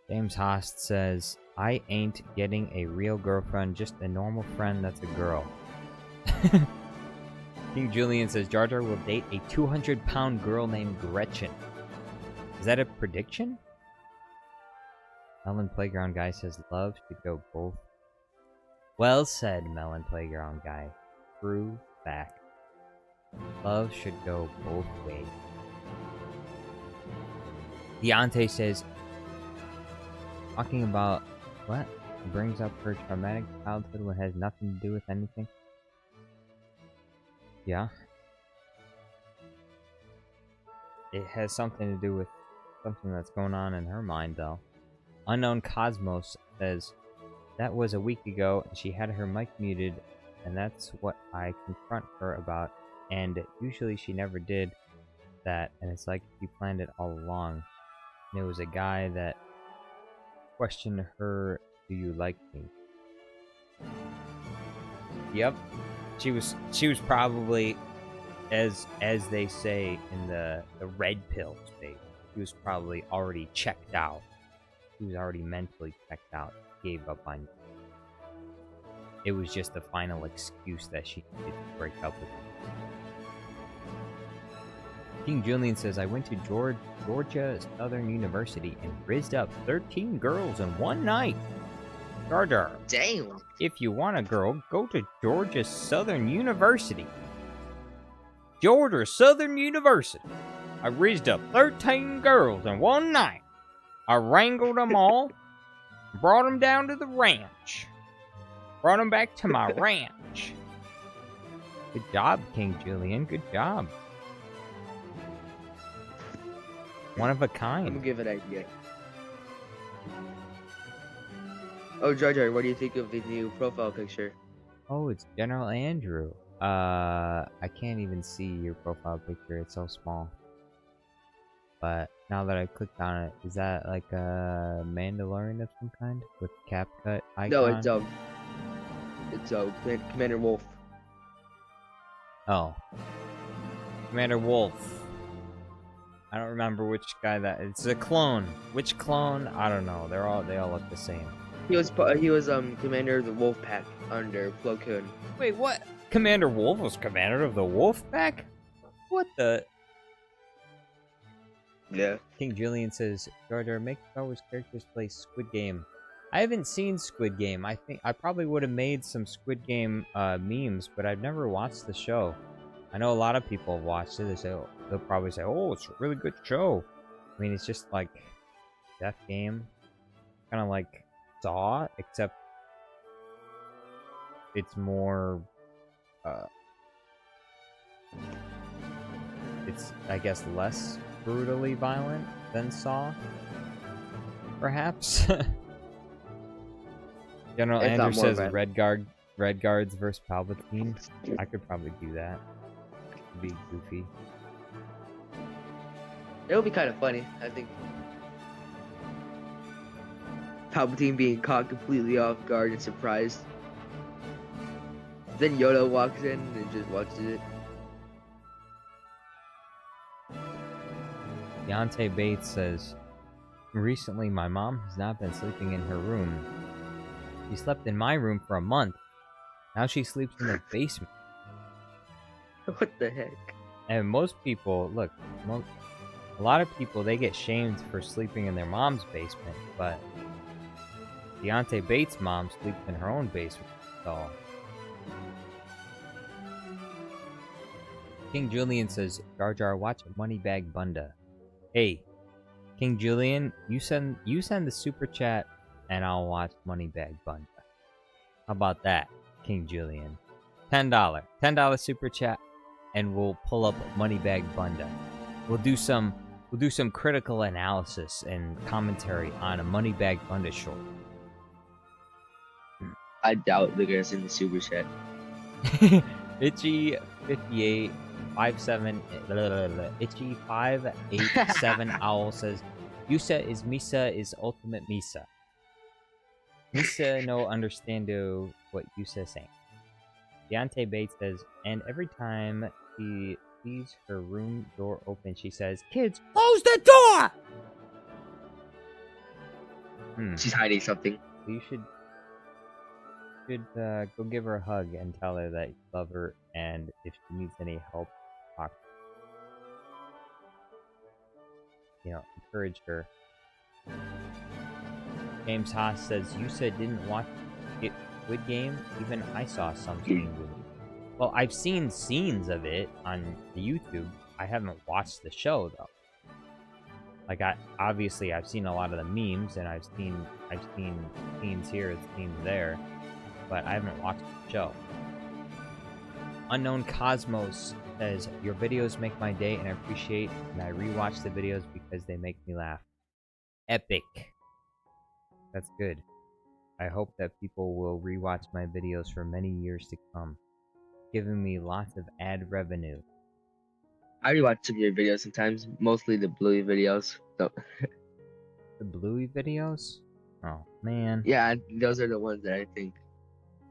[SPEAKER 1] James Host says, I ain't getting a real girlfriend, just a normal friend that's a girl. King Julian says Jar Jar will date a 200-pound girl named Gretchen. Is that a prediction? Melon Playground Guy says love should go both. Well said, Melon Playground Guy. True fact. Love should go both ways. Deontay says, talking about what? Brings up her traumatic childhood when it has nothing to do with anything. Yeah. It has something to do with something that's going on in her mind, though. Unknown Cosmos says, that was a week ago, and she had her mic muted, and that's what I confront her about. And usually she never did that, and it's like she planned it all along. And it was a guy that questioned her, do you like me? Yep. She was probably, as they say in the red pill space, she was probably already checked out. She was already mentally checked out. Gave up on you. It was just the final excuse that she needed to break up with him. King Julian says, I went to Georgia Southern University and rizzed up 13 girls in one night. Jar Jar.
[SPEAKER 8] Damn.
[SPEAKER 1] If you want a girl, go to Georgia Southern University. Georgia Southern University. I rizzed up 13 girls in one night. I wrangled them all, brought them down to the ranch. Brought them back to my ranch. Good job, King Julian. Good job. One of a kind.
[SPEAKER 8] I'm gonna give it an idea. Oh, Jar Jar, what do you think of the new profile picture?
[SPEAKER 1] Oh, it's General Andrew. I can't even see your profile picture. It's so small. But now that I clicked on it, is that like a Mandalorian of some kind with cap cut icon?
[SPEAKER 8] No, it's Commander Wolf.
[SPEAKER 1] Oh, Commander Wolf. I don't remember which guy that. It's a clone. Which clone? I don't know. They all look the same.
[SPEAKER 8] He was commander of the Wolf Pack under Plo Koon.
[SPEAKER 1] Wait, what? Commander Wolf was commander of the Wolf Pack? What the?
[SPEAKER 8] Yeah.
[SPEAKER 1] King Julian says, Jar Jar, make Star Wars characters play Squid Game. I haven't seen Squid Game. I think I probably would have made some Squid Game memes, but I've never watched the show. I know a lot of people have watched it. They'll probably say, oh, it's a really good show. I mean, it's just like Death Game. Kind of like Saw, except it's more, it's, I guess, less brutally violent than Saw, perhaps. General Andrew says Red Guards versus Palpatine. I could probably do that. It'd be goofy.
[SPEAKER 8] It would be kind of funny, I think. Palpatine being caught completely off guard and surprised. Then Yoda walks in and just watches it.
[SPEAKER 1] Deontay Bates says, recently my mom has not been sleeping in her room. She slept in my room for a month. Now she sleeps in the basement.
[SPEAKER 8] What the heck?
[SPEAKER 1] And most people, look, a lot of people, they get shamed for sleeping in their mom's basement, but Deontay Bates' mom sleeps in her own basement, so. King Julian says, Jar Jar, watch Moneybag Bunda. Hey, King Julian, you send the super chat, and I'll watch Moneybag Bunda. How about that, King Julian? $10 super chat, and we'll pull up Moneybag Bunda. We'll do some critical analysis and commentary on a Moneybag Bunda short.
[SPEAKER 8] I doubt they're gonna send the super chat.
[SPEAKER 1] Itchy 587 Owl says, Yusa is Misa is ultimate Misa. Misa no understando what Yusa is saying. Deontay Bates says, and every time she sees her room door open, she says, kids, close the door!
[SPEAKER 8] She's hiding something.
[SPEAKER 1] You should go give her a hug and tell her that you love her and if she needs any help, talk, encourage her. James Haas says, you said didn't watch Squid Game? Even I saw some scenes of it. Well, I've seen scenes of it on the YouTube. I haven't watched the show, though. Like, I've seen a lot of the memes, and I've seen scenes here, scenes there, but I haven't watched the show. Unknown Cosmos says, your videos make my day, and I appreciate, and I rewatch the videos because they make me laugh. Epic. That's good. I hope that people will rewatch my videos for many years to come, giving me lots of ad revenue.
[SPEAKER 8] I rewatch some of your videos sometimes, mostly the Bluey videos. So.
[SPEAKER 1] The Bluey videos? Oh, man.
[SPEAKER 8] Yeah, those are the ones that I think.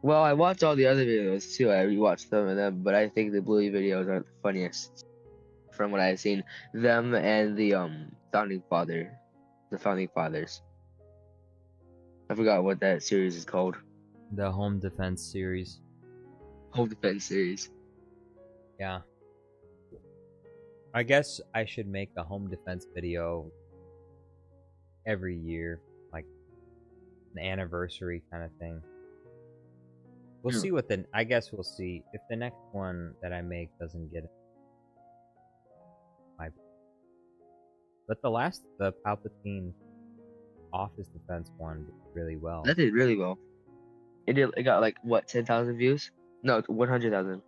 [SPEAKER 8] Well, I watch all the other videos too. I rewatch some of them, but I think the Bluey videos are the funniest from what I've seen. Them and the founding fathers. I forgot what that series is called.
[SPEAKER 1] The Home Defense series.
[SPEAKER 8] Home Defense series.
[SPEAKER 1] Yeah. I guess I should make a home defense video every year, like an anniversary kind of thing. We'll see what I guess we'll see if the next one that I make doesn't get it. But the Palpatine Office Defense one did really well.
[SPEAKER 8] That did really well. It got like what, 10,000 views? No, 100,000.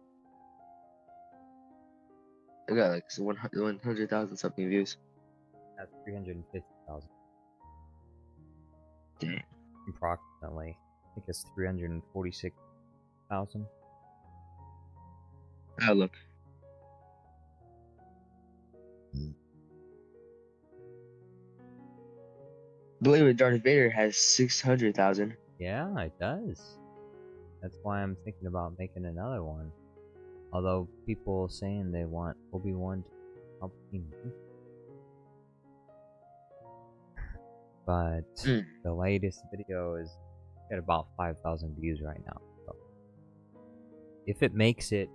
[SPEAKER 8] It got like 100,000 something views.
[SPEAKER 1] That's 350,000.
[SPEAKER 8] Dang.
[SPEAKER 1] Approximately. I think it's 346,000.
[SPEAKER 8] Oh, look. Believe it, Darth Vader has 600,000.
[SPEAKER 1] Yeah, it does. That's why I'm thinking about making another one. Although people saying they want Obi-Wan to help me. But the latest video is at about 5,000 views right now. So if it makes it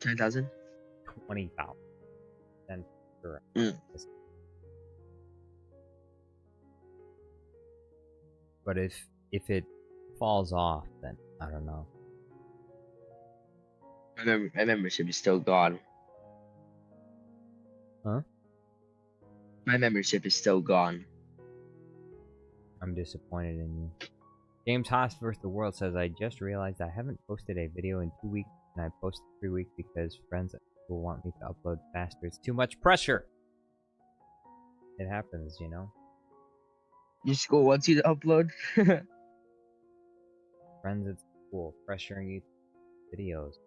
[SPEAKER 8] 10,000?
[SPEAKER 1] 20,000, then sure. But if it falls off, then I don't know.
[SPEAKER 8] My membership is still gone.
[SPEAKER 1] Huh?
[SPEAKER 8] My membership is still gone.
[SPEAKER 1] I'm disappointed in you. James Haas vs. the World says, I just realized I haven't posted a video in 2 weeks, and I posted 3 weeks because friends at school want me to upload faster. It's too much pressure. It happens, you know?
[SPEAKER 8] Your school wants you to upload?
[SPEAKER 1] Friends at school pressuring you to videos.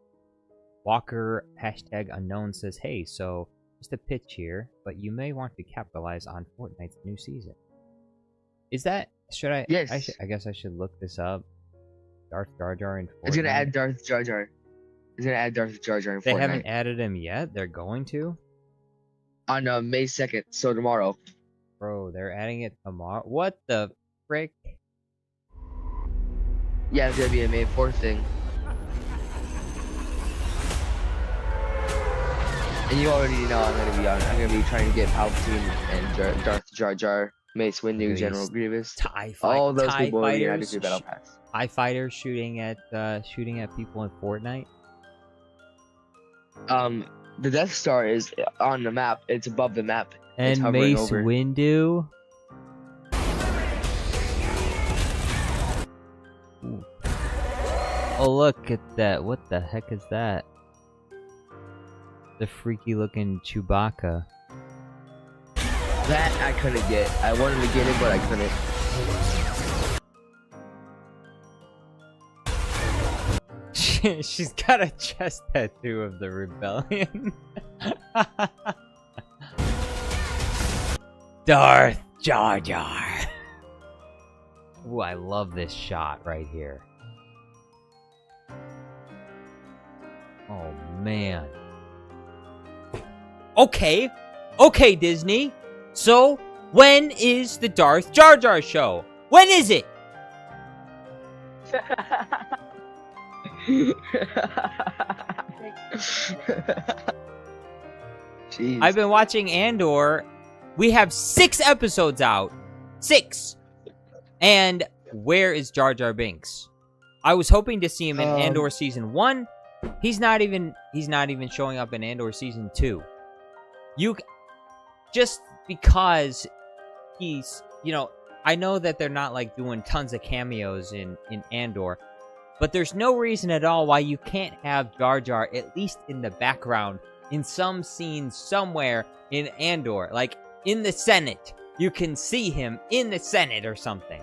[SPEAKER 1] Walker #unknown says, hey, so just a pitch here, but you may want to capitalize on Fortnite's new season. Is that, should I?
[SPEAKER 8] Yes.
[SPEAKER 1] I guess I should look this up. Darth Jar Jar in Fortnite.
[SPEAKER 8] It's gonna add Darth Jar Jar. It's gonna add Darth Jar Jar in Fortnite.
[SPEAKER 1] They haven't added him yet? They're going to?
[SPEAKER 8] On May 2nd, so tomorrow.
[SPEAKER 1] Bro, they're adding it tomorrow? What the frick?
[SPEAKER 8] Yeah, it's gonna be a May 4th thing. And you already know I'm gonna be trying to get Palpatine and Darth Jar Jar, Mace Windu, General Grievous. All those people already added to Battle Pass.
[SPEAKER 1] TIE fighters shooting at people in Fortnite.
[SPEAKER 8] The Death Star is on the map. It's above the map.
[SPEAKER 1] And Mace Windu. Ooh. Oh, look at that. What the heck is that? The freaky looking Chewbacca.
[SPEAKER 8] That I couldn't get. I wanted to get it, but I couldn't.
[SPEAKER 1] She's got a chest tattoo of the rebellion. Darth Jar Jar. Ooh, I love this shot right here. Oh man. Okay, Disney. So, when is the Darth Jar Jar show? When is it?
[SPEAKER 8] Jeez.
[SPEAKER 1] I've been watching Andor. We have 6 episodes out. 6. And where is Jar Jar Binks? I was hoping to see him in Andor season 1. He's not even showing up in Andor season 2. Just because he's, I know that they're not like doing tons of cameos in Andor, but there's no reason at all why you can't have Jar Jar at least in the background in some scenes somewhere in Andor, like in the Senate. You can see him in the Senate or something.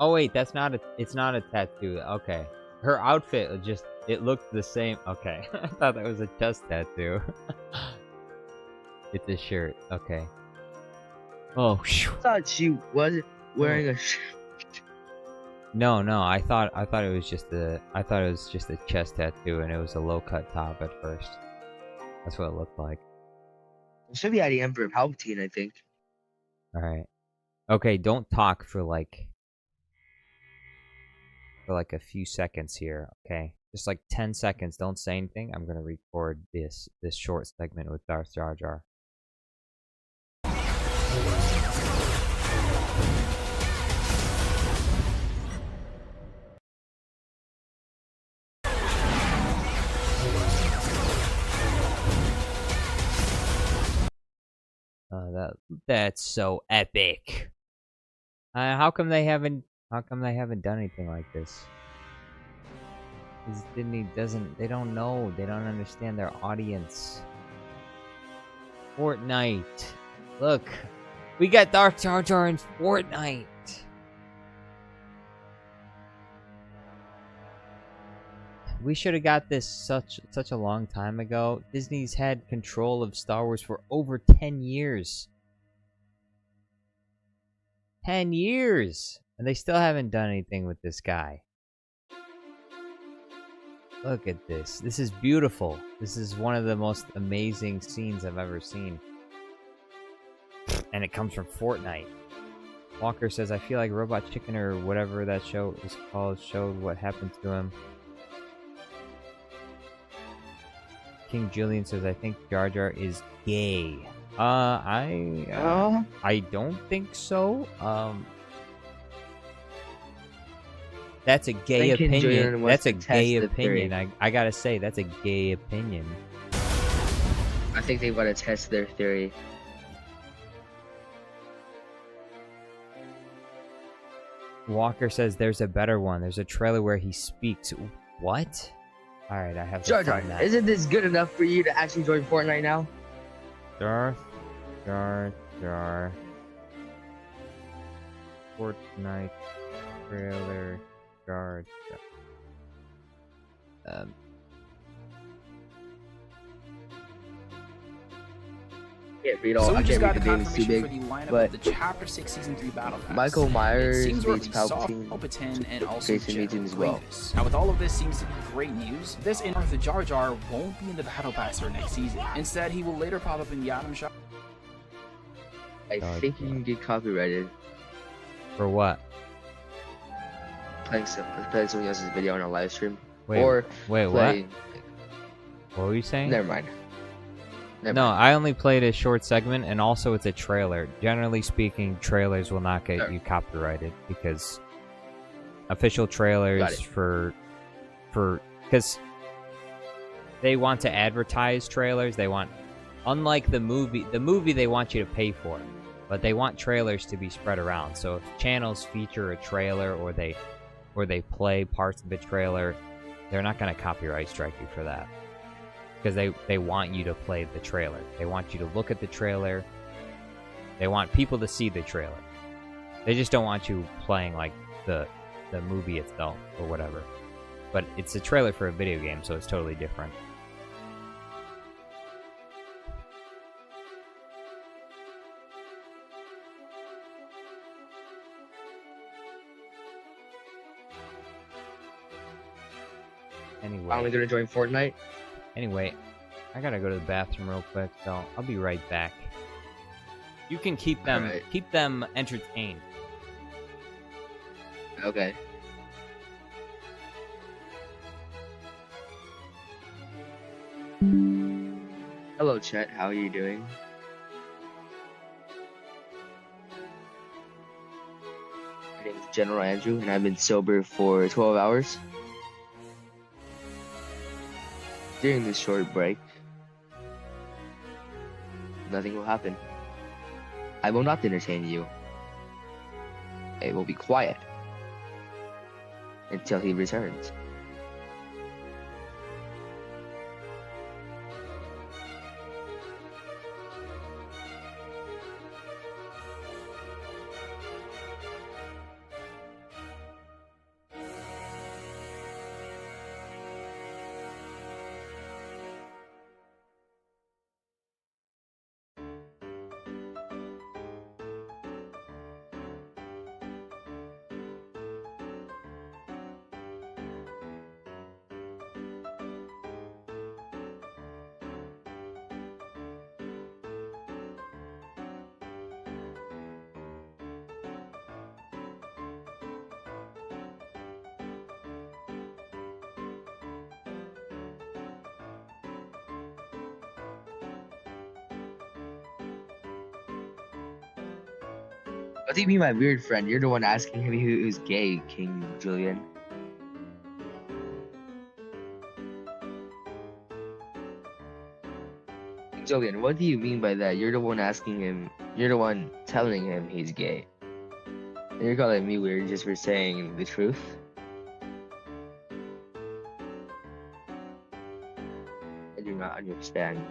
[SPEAKER 1] Oh wait, it's not a tattoo. Okay. Her outfit it looked the same. Okay. I thought that was a chest tattoo. It's a shirt. Okay. Oh, phew.
[SPEAKER 8] I thought she wasn't wearing a shirt.
[SPEAKER 1] No, I thought it was just a chest tattoo, and it was a low cut top at first. That's what it looked like.
[SPEAKER 8] It should be at the Emperor Palpatine, I think.
[SPEAKER 1] All right. Okay, don't talk for like a few seconds here. Okay, just like 10 seconds. Don't say anything. I'm gonna record this short segment with Darth Jar Jar. That's so epic. How come they haven't done anything like this? Because Disney they don't know. They don't understand their audience. Fortnite. Look, we got Darth Jar Jar in Fortnite. We should have got this such a long time ago. Disney's had control of Star Wars for over 10 years. 10 years! And they still haven't done anything with this guy. Look at this. This is beautiful. This is one of the most amazing scenes I've ever seen. And it comes from Fortnite. Walker says, I feel like Robot Chicken or whatever that show is called showed what happened to him. King Julian says, I think Jar Jar is gay. I don't think so. That's a gay opinion. That's a gay opinion. I gotta say, that's a gay opinion.
[SPEAKER 8] I think they want to test their theory.
[SPEAKER 1] Walker says there's a better one. There's a trailer where he speaks. What? Alright, I have to find that.
[SPEAKER 8] Isn't this good enough for you to actually join Fortnite now?
[SPEAKER 1] Darth Jar Jar Fortnite trailer Jar Jar.
[SPEAKER 8] Can't read all.
[SPEAKER 9] So we
[SPEAKER 8] I
[SPEAKER 9] just
[SPEAKER 8] can't
[SPEAKER 9] got
[SPEAKER 8] read the
[SPEAKER 9] confirmation
[SPEAKER 8] too
[SPEAKER 9] for the
[SPEAKER 8] big,
[SPEAKER 9] lineup
[SPEAKER 8] but
[SPEAKER 9] of the Chapter 6 Season 3 Battle Pass.
[SPEAKER 8] Michael Myers
[SPEAKER 9] It seems we're
[SPEAKER 8] meets
[SPEAKER 9] Palpatine.
[SPEAKER 8] Palpatine.
[SPEAKER 9] And also
[SPEAKER 8] Jason
[SPEAKER 9] General
[SPEAKER 8] Meacham as well.
[SPEAKER 9] Grievous. Now with all of this seems to be great news. This in the Jar Jar won't be in the Battle Pass for next season. Instead, he will later pop up in the Atom Shop.
[SPEAKER 8] I think you can get copyrighted.
[SPEAKER 1] For what?
[SPEAKER 8] Playing someone else's video on a live stream.
[SPEAKER 1] Wait,
[SPEAKER 8] or
[SPEAKER 1] wait,
[SPEAKER 8] play...
[SPEAKER 1] what were you saying?
[SPEAKER 8] Never mind.
[SPEAKER 1] No, I only played a short segment, and also it's a trailer. Generally speaking, trailers will not get you copyrighted because official trailers because they want to advertise trailers. They want, unlike the movie they want you to pay for, but they want trailers to be spread around. So if channels feature a trailer or they play parts of a trailer, they're not going to copyright strike you for that. Because they want you to play the trailer. They want you to look at the trailer. They want people to see the trailer. They just don't want you playing like the movie itself or whatever. But it's a trailer for a video game, so it's totally different. Anyway.
[SPEAKER 8] Finally gonna join Fortnite.
[SPEAKER 1] Anyway, I gotta go to the bathroom real quick, so I'll be right back. You can keep them entertained.
[SPEAKER 8] Okay. Hello, Chet. How are you doing? My name is General Andrew, and I've been sober for 12 hours. During this short break, nothing will happen. I will not entertain you. I will be quiet until he returns. What do you mean, my weird friend? You're the one asking him who's gay, King Julian. King Julian, what do you mean by that? You're the one asking him. You're the one telling him he's gay. And you're calling me weird just for saying the truth. I do not understand.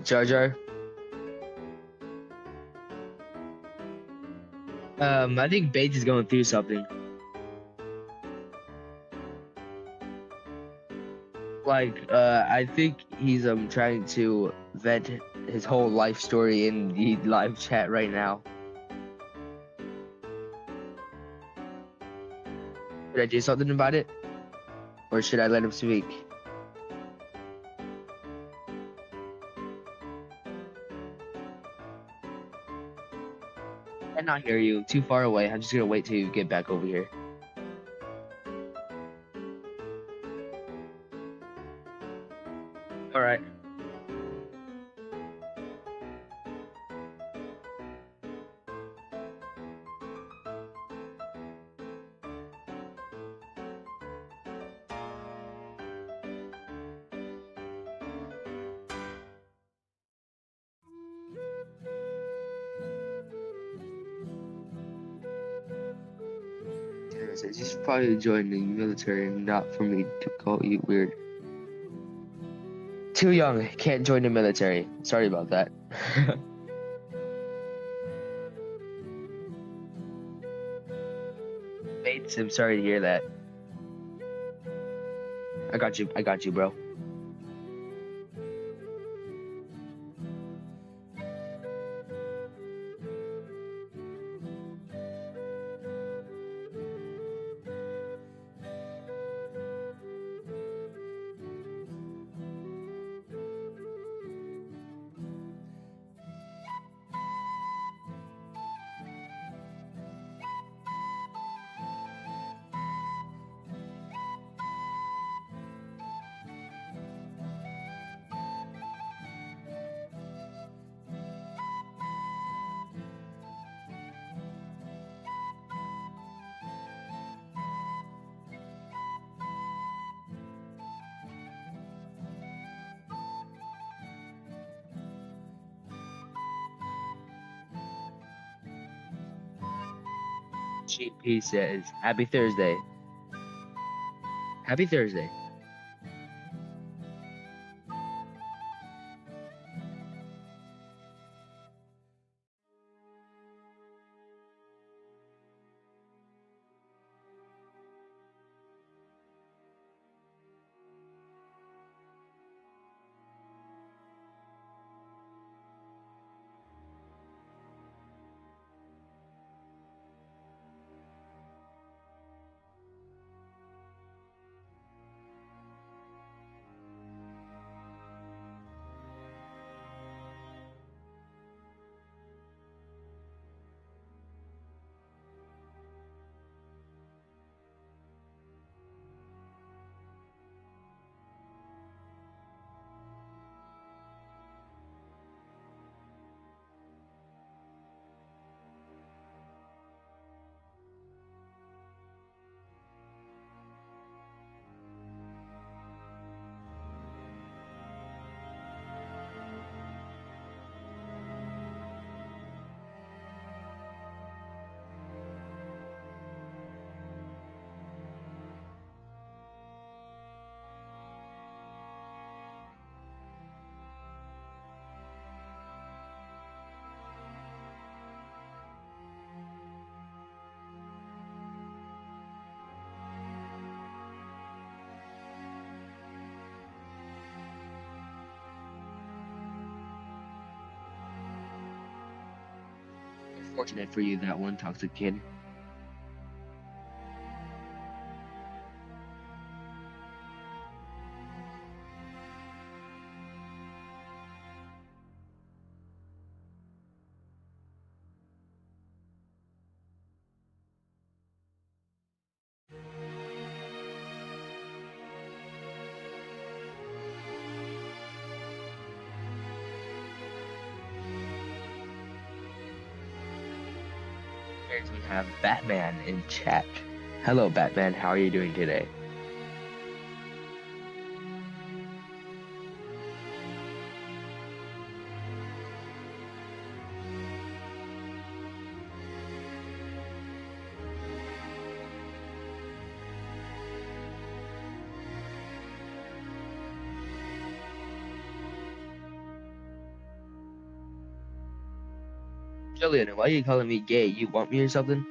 [SPEAKER 8] Jar Jar. I think Bates is going through something. I think he's trying to vent his whole life story in the live chat right now. Should I do something about it? Or should I let him speak? I cannot hear you. Too far away. I'm just gonna wait till you get back over here. Alright. I just probably joined the military and not for me to call you weird. Too young, can't join the military. Sorry about that. Bates, I'm sorry to hear that. I got you, bro. GP says, Happy Thursday. Happy Thursday. Fortunate for you, that one toxic kid. We have Batman in chat. Hello, Batman. How are you doing today? Jillian, why are you calling me gay? You want me or something?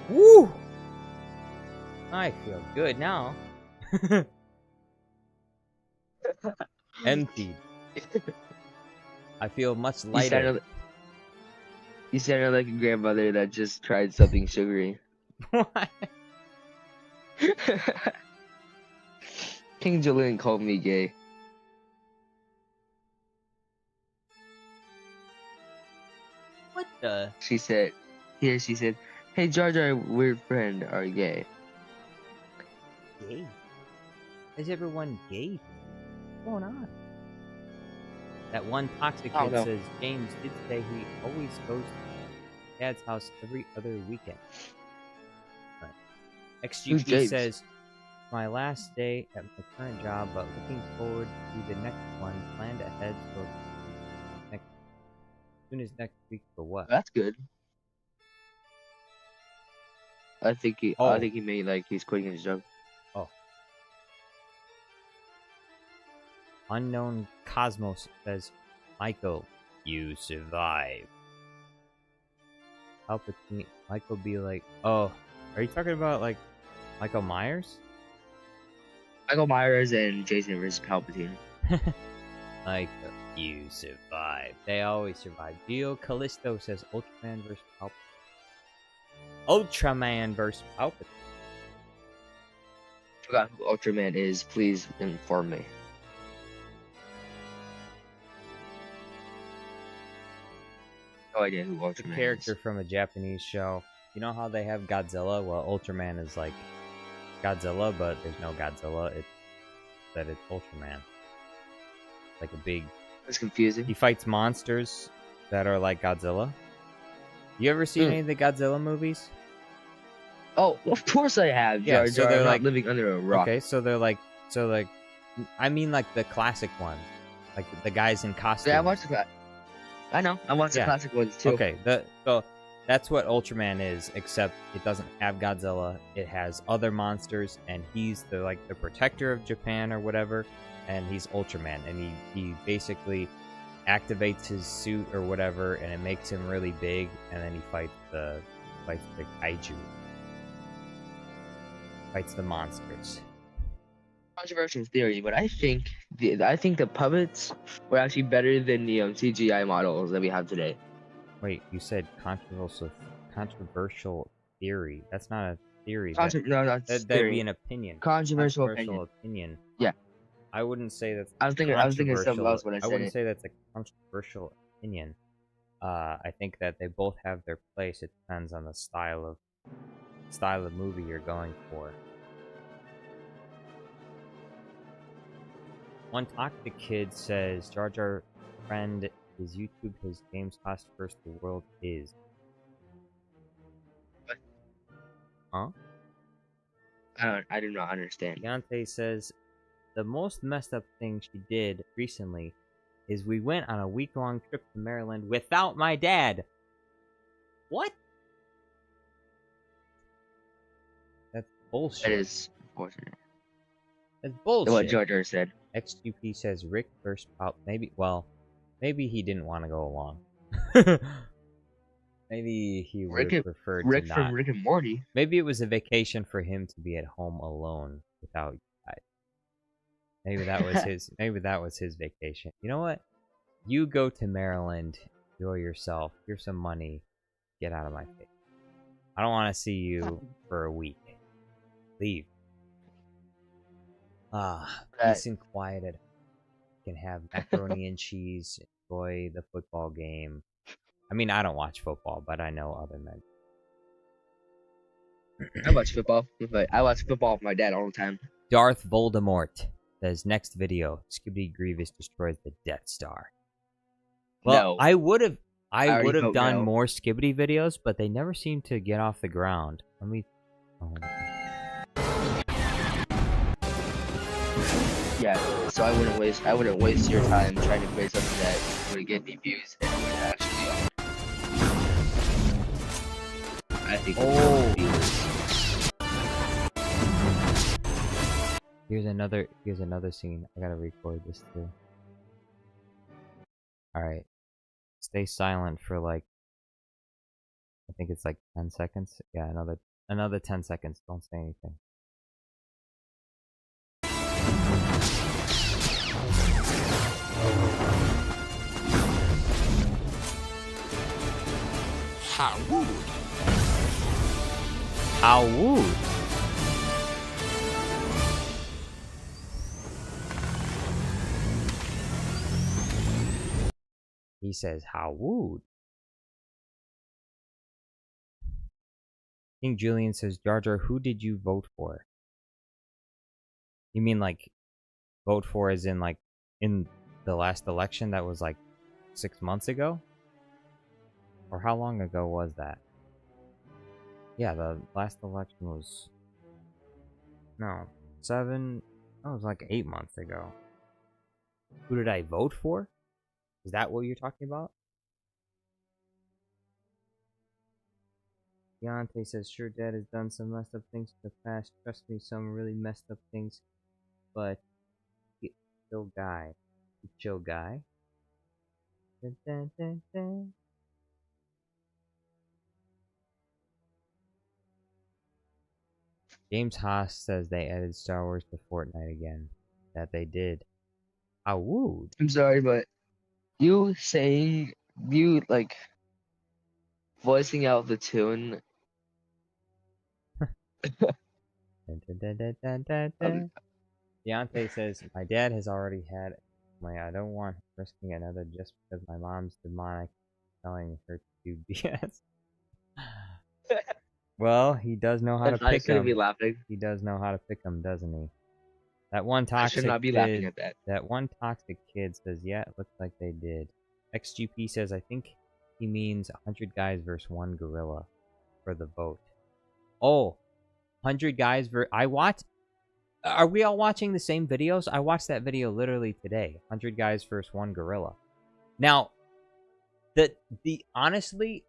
[SPEAKER 1] Woo! I feel good now. Emptied. I feel much lighter.
[SPEAKER 8] You sounded like a grandmother that just tried something sugary.
[SPEAKER 1] What?
[SPEAKER 8] King Julian called me gay.
[SPEAKER 1] What the?
[SPEAKER 8] She said, hey Jar Jar, weird friend, are gay.
[SPEAKER 1] Gay? Is everyone gay? What's going on? That one toxic kid says James did say he always goes to Dad's house every other weekend. XGP says, my last day at my current job, but looking forward to the next one. Planned ahead for next, as soon as next week for what?
[SPEAKER 8] That's good. I think he made like he's quitting his job.
[SPEAKER 1] Oh. Unknown Cosmos says, Michael, you survived. Palpatine. Michael be like, oh, are you talking about like Michael Myers?
[SPEAKER 8] Michael Myers and Jason vs. Palpatine.
[SPEAKER 1] Michael, you survived. They always survive. Geo Callisto says Ultraman vs. Palpatine. Ultraman vs. Palpatine.
[SPEAKER 8] Forgot who Ultraman is. Please inform me. No idea who Ultraman is.
[SPEAKER 1] A character from a Japanese show. You know how they have Godzilla? Well, Ultraman is like Godzilla, but there's no Godzilla. It's Ultraman. Like a big...
[SPEAKER 8] That's confusing.
[SPEAKER 1] He fights monsters that are like Godzilla. You ever seen any of the Godzilla movies?
[SPEAKER 8] Oh, of course I have.
[SPEAKER 1] Yeah,
[SPEAKER 8] Jar
[SPEAKER 1] so
[SPEAKER 8] Jar,
[SPEAKER 1] they're
[SPEAKER 8] I'm
[SPEAKER 1] like...
[SPEAKER 8] not living under a rock.
[SPEAKER 1] Okay, so they're like... I mean like the classic ones. Like the guys in costumes.
[SPEAKER 8] Yeah, I watched the classic ones too.
[SPEAKER 1] Okay, so that's what Ultraman is, except it doesn't have Godzilla. It has other monsters, and he's the protector of Japan or whatever, and he's Ultraman, and he basically activates his suit or whatever, and it makes him really big, and then he fights the kaiju, fights the monsters.
[SPEAKER 8] Controversial theory, but I think the puppets were actually better than the CGI models that we have today.
[SPEAKER 1] Wait, you said controversial theory? That's not a theory.
[SPEAKER 8] That'd
[SPEAKER 1] be an opinion.
[SPEAKER 8] Controversial
[SPEAKER 1] opinion.
[SPEAKER 8] Yeah.
[SPEAKER 1] I wouldn't say that's.
[SPEAKER 8] I was thinking something else when I said
[SPEAKER 1] wouldn't say that's a controversial opinion. I think that they both have their place. It depends on the style of movie you're going for. One Talk the Kid says Jar Jar friend is YouTube his James Haas first the world is.
[SPEAKER 8] What?
[SPEAKER 1] Huh?
[SPEAKER 8] I do not understand.
[SPEAKER 1] Deontay says the most messed up thing she did recently is we went on a week-long trip to Maryland without my dad. What? That's bullshit.
[SPEAKER 8] That is unfortunate.
[SPEAKER 1] That's bullshit.
[SPEAKER 8] What Jar Jar said.
[SPEAKER 1] XGP says Rick first out. Maybe he didn't want to go along. Maybe he would have preferred to not.
[SPEAKER 8] From Rick and Morty.
[SPEAKER 1] Maybe it was a vacation for him to be at home alone without you guys. Maybe that was his. Maybe that was his vacation. You know what? You go to Maryland, enjoy yourself. Here's some money. Get out of my face. I don't want to see you for a week. Leave. Peace and quiet at home. You can have macaroni and cheese. Enjoy the football game. I mean, I don't watch football, but I know other men.
[SPEAKER 8] I watch football. I watch football with my dad all the time.
[SPEAKER 1] Darth Voldemort says next video: Skibidi Grievous destroys the Death Star. Well,
[SPEAKER 8] No.
[SPEAKER 1] I would have
[SPEAKER 8] vote
[SPEAKER 1] done
[SPEAKER 8] no.
[SPEAKER 1] more Skibidi videos, but they never seem to get off the ground. Let me.
[SPEAKER 8] Yeah, so I wouldn't waste your time trying to create something that would get me views and would actually I think
[SPEAKER 1] Here's another scene. I gotta record this too. Alright. Stay silent for I think it's 10 seconds. Yeah, another 10 seconds. Don't say anything.
[SPEAKER 7] How would?
[SPEAKER 1] How would? He says, how would? King Julian says, Jar Jar, who did you vote for? You mean vote for as in in the last election that was 6 months ago? Or how long ago was that? Yeah, the last election was... No, 7... That was 8 months ago. Who did I vote for? Is that what you're talking about? Deontay says, sure, Dad has done some messed up things in the past. Trust me, some really messed up things. But, chill guy. Chill guy. Dun, dun, dun, dun. James Haas says they added Star Wars to Fortnite again. That they did. I would.
[SPEAKER 8] I'm sorry, but you voicing out the tune.
[SPEAKER 1] Dun, dun, dun, dun, dun, dun. Deontay says, my dad has already had I don't want him risking another just because my mom's demonic telling her to do BS. Well, he does know how to
[SPEAKER 8] I
[SPEAKER 1] pick
[SPEAKER 8] shouldn't be
[SPEAKER 1] them.
[SPEAKER 8] laughing.
[SPEAKER 1] He does know how to pick them, doesn't he? That one
[SPEAKER 8] I should
[SPEAKER 1] toxic
[SPEAKER 8] not be laughing
[SPEAKER 1] kid.
[SPEAKER 8] at that.
[SPEAKER 1] That one toxic kid says, "Yeah, it looks like they did." XGP says, "I think he means 100 guys versus one gorilla for the vote." Oh, 100 guys versus. I watched. Are we all watching the same videos? I watched that video literally today. 100 guys versus one gorilla. Now, the honestly,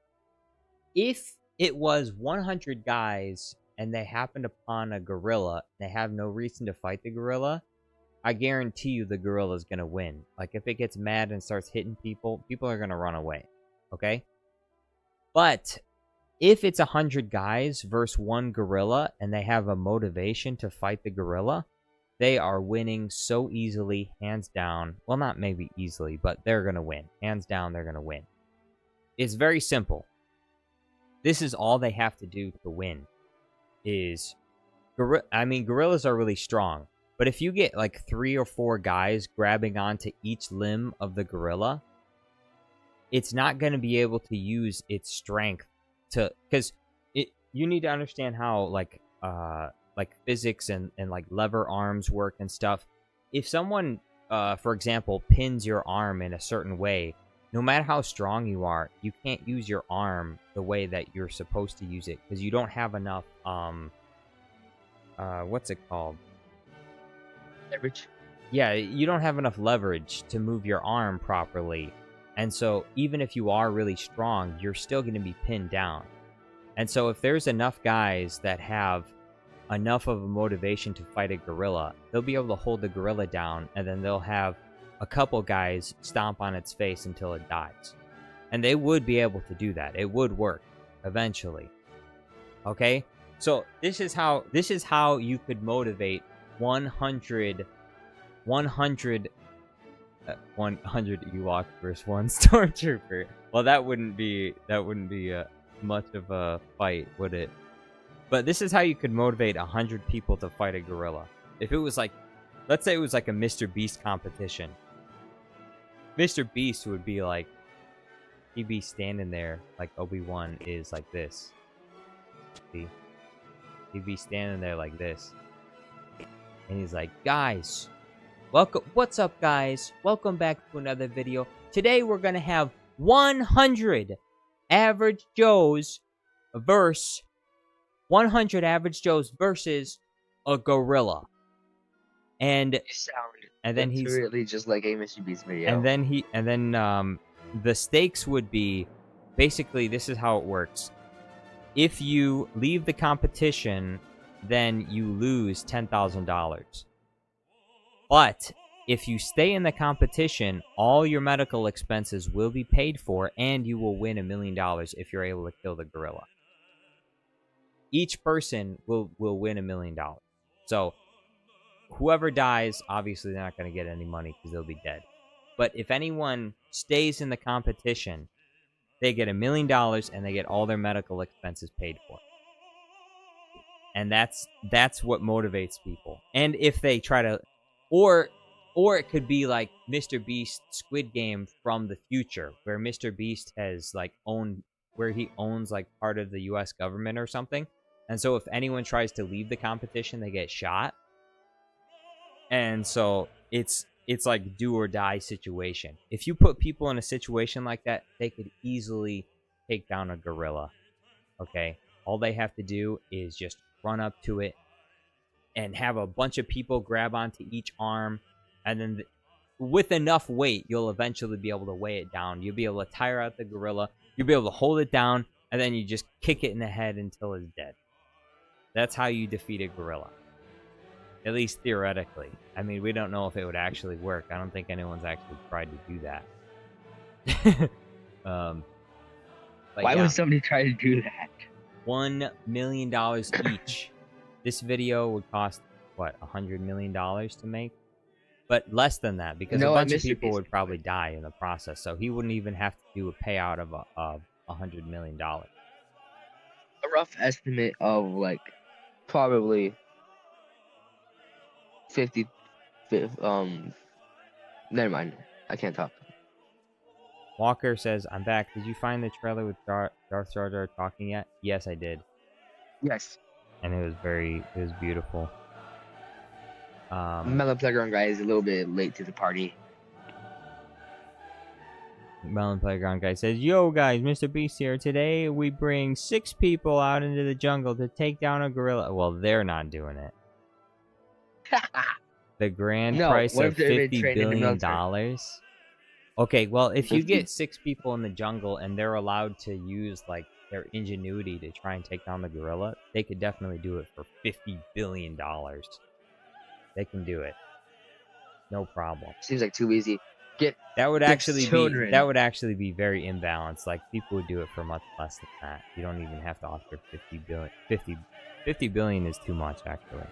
[SPEAKER 1] if it was 100 guys and they happened upon a gorilla, they have no reason to fight the gorilla, I guarantee you the gorilla's gonna win. Like, if it gets mad and starts hitting people, people are gonna run away. Okay? But if it's 100 guys versus one gorilla and they have a motivation to fight the gorilla, they are winning so easily, hands down. Well, not maybe easily, but they're gonna win. Hands down, they're gonna win. It's very simple. This is all they have to do to win. Gorillas are really strong, but if you get like 3 or 4 guys grabbing onto each limb of the gorilla, it's not going to be able to use its strength to, because you need to understand how like physics and like lever arms work and stuff. If someone, for example, pins your arm in a certain way, no matter how strong you are, you can't use your arm the way that you're supposed to use it because you don't have enough, what's it called?
[SPEAKER 8] Leverage?
[SPEAKER 1] Yeah, you don't have enough leverage to move your arm properly. And so even if you are really strong, you're still going to be pinned down. And so if there's enough guys that have enough of a motivation to fight a gorilla, they'll be able to hold the gorilla down, and then they'll have a couple guys stomp on its face until it dies. And they would be able to do that. It would work eventually. Okay? So this is how you could motivate 100 Ewok versus one Stormtrooper. Well, that wouldn't be much of a fight, would it? But this is how you could motivate 100 people to fight a gorilla. If it was like, let's say it was like a Mr. Beast competition. Mr. Beast would be like, he'd be standing there like Obi-Wan is like this. See? He'd be standing there like this. And he's like, guys, welcome. What's up, guys? Welcome back to another video. Today we're going to have 100 average Joes versus 100 average Joes versus a gorilla. And then he's
[SPEAKER 8] really just like a Mr. Beast video.
[SPEAKER 1] And then the stakes would be basically, this is how it works. If you leave the competition, then you lose $10,000. But if you stay in the competition, all your medical expenses will be paid for, and you will win $1 million if you're able to kill the gorilla. Each person will win $1 million. So whoever dies, obviously they're not going to get any money because they'll be dead. But if anyone stays in the competition, they get $1 million and they get all their medical expenses paid for. And that's what motivates people. And if they try to, or it could be like Mr. Beast Squid Game from the future, where Mr. Beast has like where he owns like part of the US government or something. And so if anyone tries to leave the competition, they get shot. And so it's like do or die situation. If you put people in a situation like that, they could easily take down a gorilla. Okay? All they have to do is just run up to it and have a bunch of people grab onto each arm, and then with enough weight, you'll eventually be able to weigh it down. You'll be able to tire out the gorilla, you'll be able to hold it down, and then you just kick it in the head until it's dead. That's how you defeat a gorilla. At least theoretically. I mean, we don't know if it would actually work. I don't think anyone's actually tried to do that.
[SPEAKER 8] Why would somebody try to do that?
[SPEAKER 1] $1 million each. This video would cost, what, $100 million to make? But less than that, because a bunch of people would probably die in the process. So he wouldn't even have to do a payout of $100 million.
[SPEAKER 8] A rough estimate of like probably 50. Never mind. I can't talk.
[SPEAKER 1] Walker says, I'm back. Did you find the trailer with Darth Jar Jar talking yet? Yes, I did.
[SPEAKER 8] Yes.
[SPEAKER 1] and it was beautiful.
[SPEAKER 8] Melon Playground guy is a little bit late to the party.
[SPEAKER 1] Melon Playground guy says, "Yo guys, Mr. Beast here. Today we bring 6 people out into the jungle to take down a gorilla." Well, they're not doing it. The grand price
[SPEAKER 8] what
[SPEAKER 1] of
[SPEAKER 8] if they've been
[SPEAKER 1] $50
[SPEAKER 8] trained in the
[SPEAKER 1] billion.
[SPEAKER 8] military?
[SPEAKER 1] Okay, well, if you
[SPEAKER 8] 50.
[SPEAKER 1] get 6 people in the jungle and they're allowed to use like their ingenuity to try and take down the gorilla, they could definitely do it for $50 billion. They can do it, no problem.
[SPEAKER 8] Seems like too easy. Get
[SPEAKER 1] That would
[SPEAKER 8] 6
[SPEAKER 1] actually
[SPEAKER 8] children.
[SPEAKER 1] be very imbalanced. Like people would do it for much less than that. You don't even have to offer 50 billion. 50 billion is too much, actually.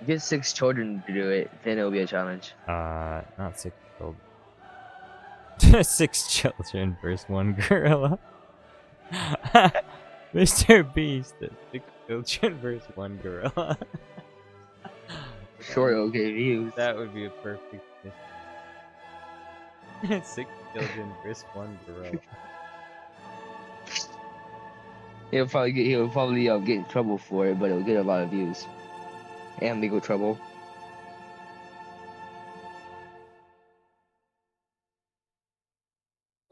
[SPEAKER 8] Get 6 children to do it, then it'll be a challenge.
[SPEAKER 1] Not 6 children. 6 children versus 1 gorilla. Mr. Beast, 6 children versus 1 gorilla.
[SPEAKER 8] Sure, okay views.
[SPEAKER 1] That would be a perfect mission. 6 children versus 1 gorilla.
[SPEAKER 8] He'll probably get in trouble for it, but it'll get a lot of views and legal trouble.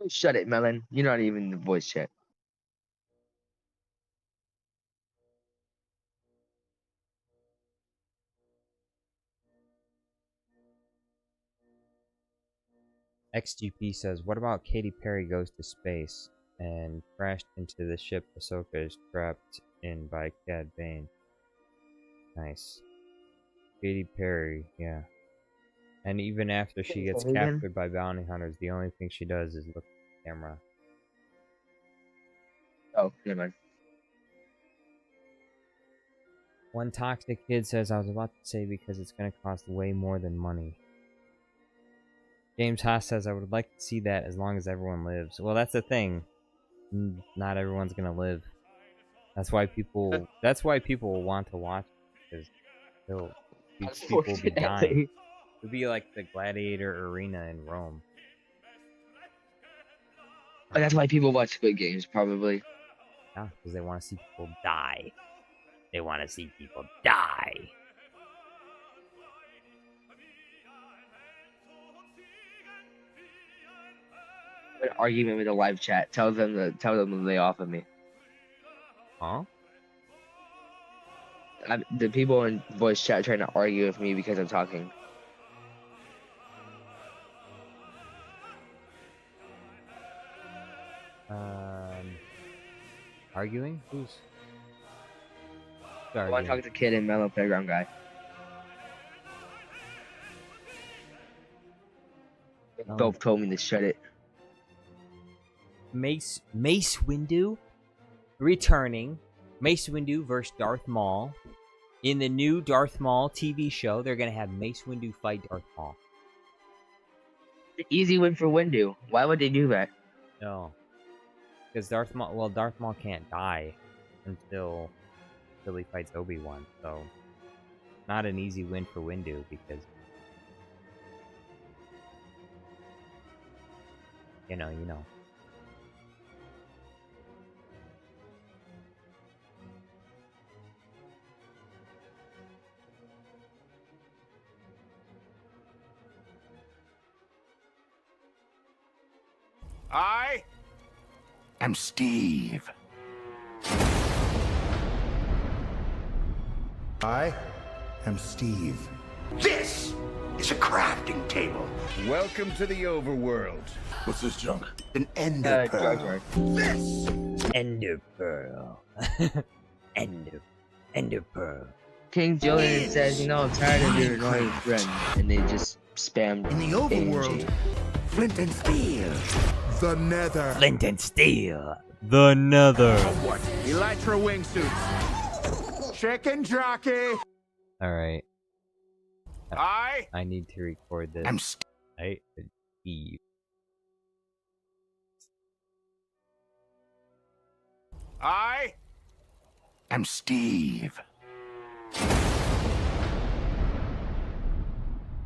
[SPEAKER 8] Shut it, Melon. You're not even in the voice chat.
[SPEAKER 1] XGP says, "What about Katy Perry goes to space and crashed into the ship Ahsoka is trapped in by Cad Bane?" Nice. Katy Perry, yeah. And even after she gets captured by bounty hunters, the only thing she does is look at the camera.
[SPEAKER 8] Oh, never mind.
[SPEAKER 1] One toxic kid says, "I was about to say because it's going to cost way more than money." James Haas says, "I would like to see that as long as everyone lives." Well, that's the thing. Not everyone's going to live. That's why people will want to watch it, because people will be dying. It would be like the gladiator arena in Rome.
[SPEAKER 8] Oh, that's why people watch Squid Games, probably.
[SPEAKER 1] Yeah, because they want to see people die. They want to see people die.
[SPEAKER 8] An argument with a live chat. Tell them to lay off of me.
[SPEAKER 1] Huh?
[SPEAKER 8] The people in voice chat trying to argue with me because I'm talking.
[SPEAKER 1] Arguing? Who's
[SPEAKER 8] I want to talk to Kid and Mellow Playground guy. They both told me to shut it.
[SPEAKER 1] Mace Windu returning. Mace Windu versus Darth Maul. In the new Darth Maul TV show, they're going to have Mace Windu fight Darth Maul.
[SPEAKER 8] Easy win for Windu. Why would they do that?
[SPEAKER 1] No. Because Darth Maul can't die until he fights Obi-Wan, so not an easy win for Windu because you know.
[SPEAKER 5] I am Steve.
[SPEAKER 10] I am Steve.
[SPEAKER 5] This is a crafting table.
[SPEAKER 10] Welcome to the overworld.
[SPEAKER 5] What's this junk? An ender pearl. This
[SPEAKER 1] Ender Pearl. Ender Pearl.
[SPEAKER 8] King Julian says, I'm tired of your annoying friend, and they just spammed
[SPEAKER 5] in the overworld. Flint and steel.
[SPEAKER 10] The Nether.
[SPEAKER 1] Flint and steel. The Nether.
[SPEAKER 10] What? Elytra wingsuits. Chicken jockey.
[SPEAKER 1] All right.
[SPEAKER 10] I
[SPEAKER 1] need to record this.
[SPEAKER 5] I'm
[SPEAKER 1] Steve.
[SPEAKER 10] I
[SPEAKER 5] am Steve.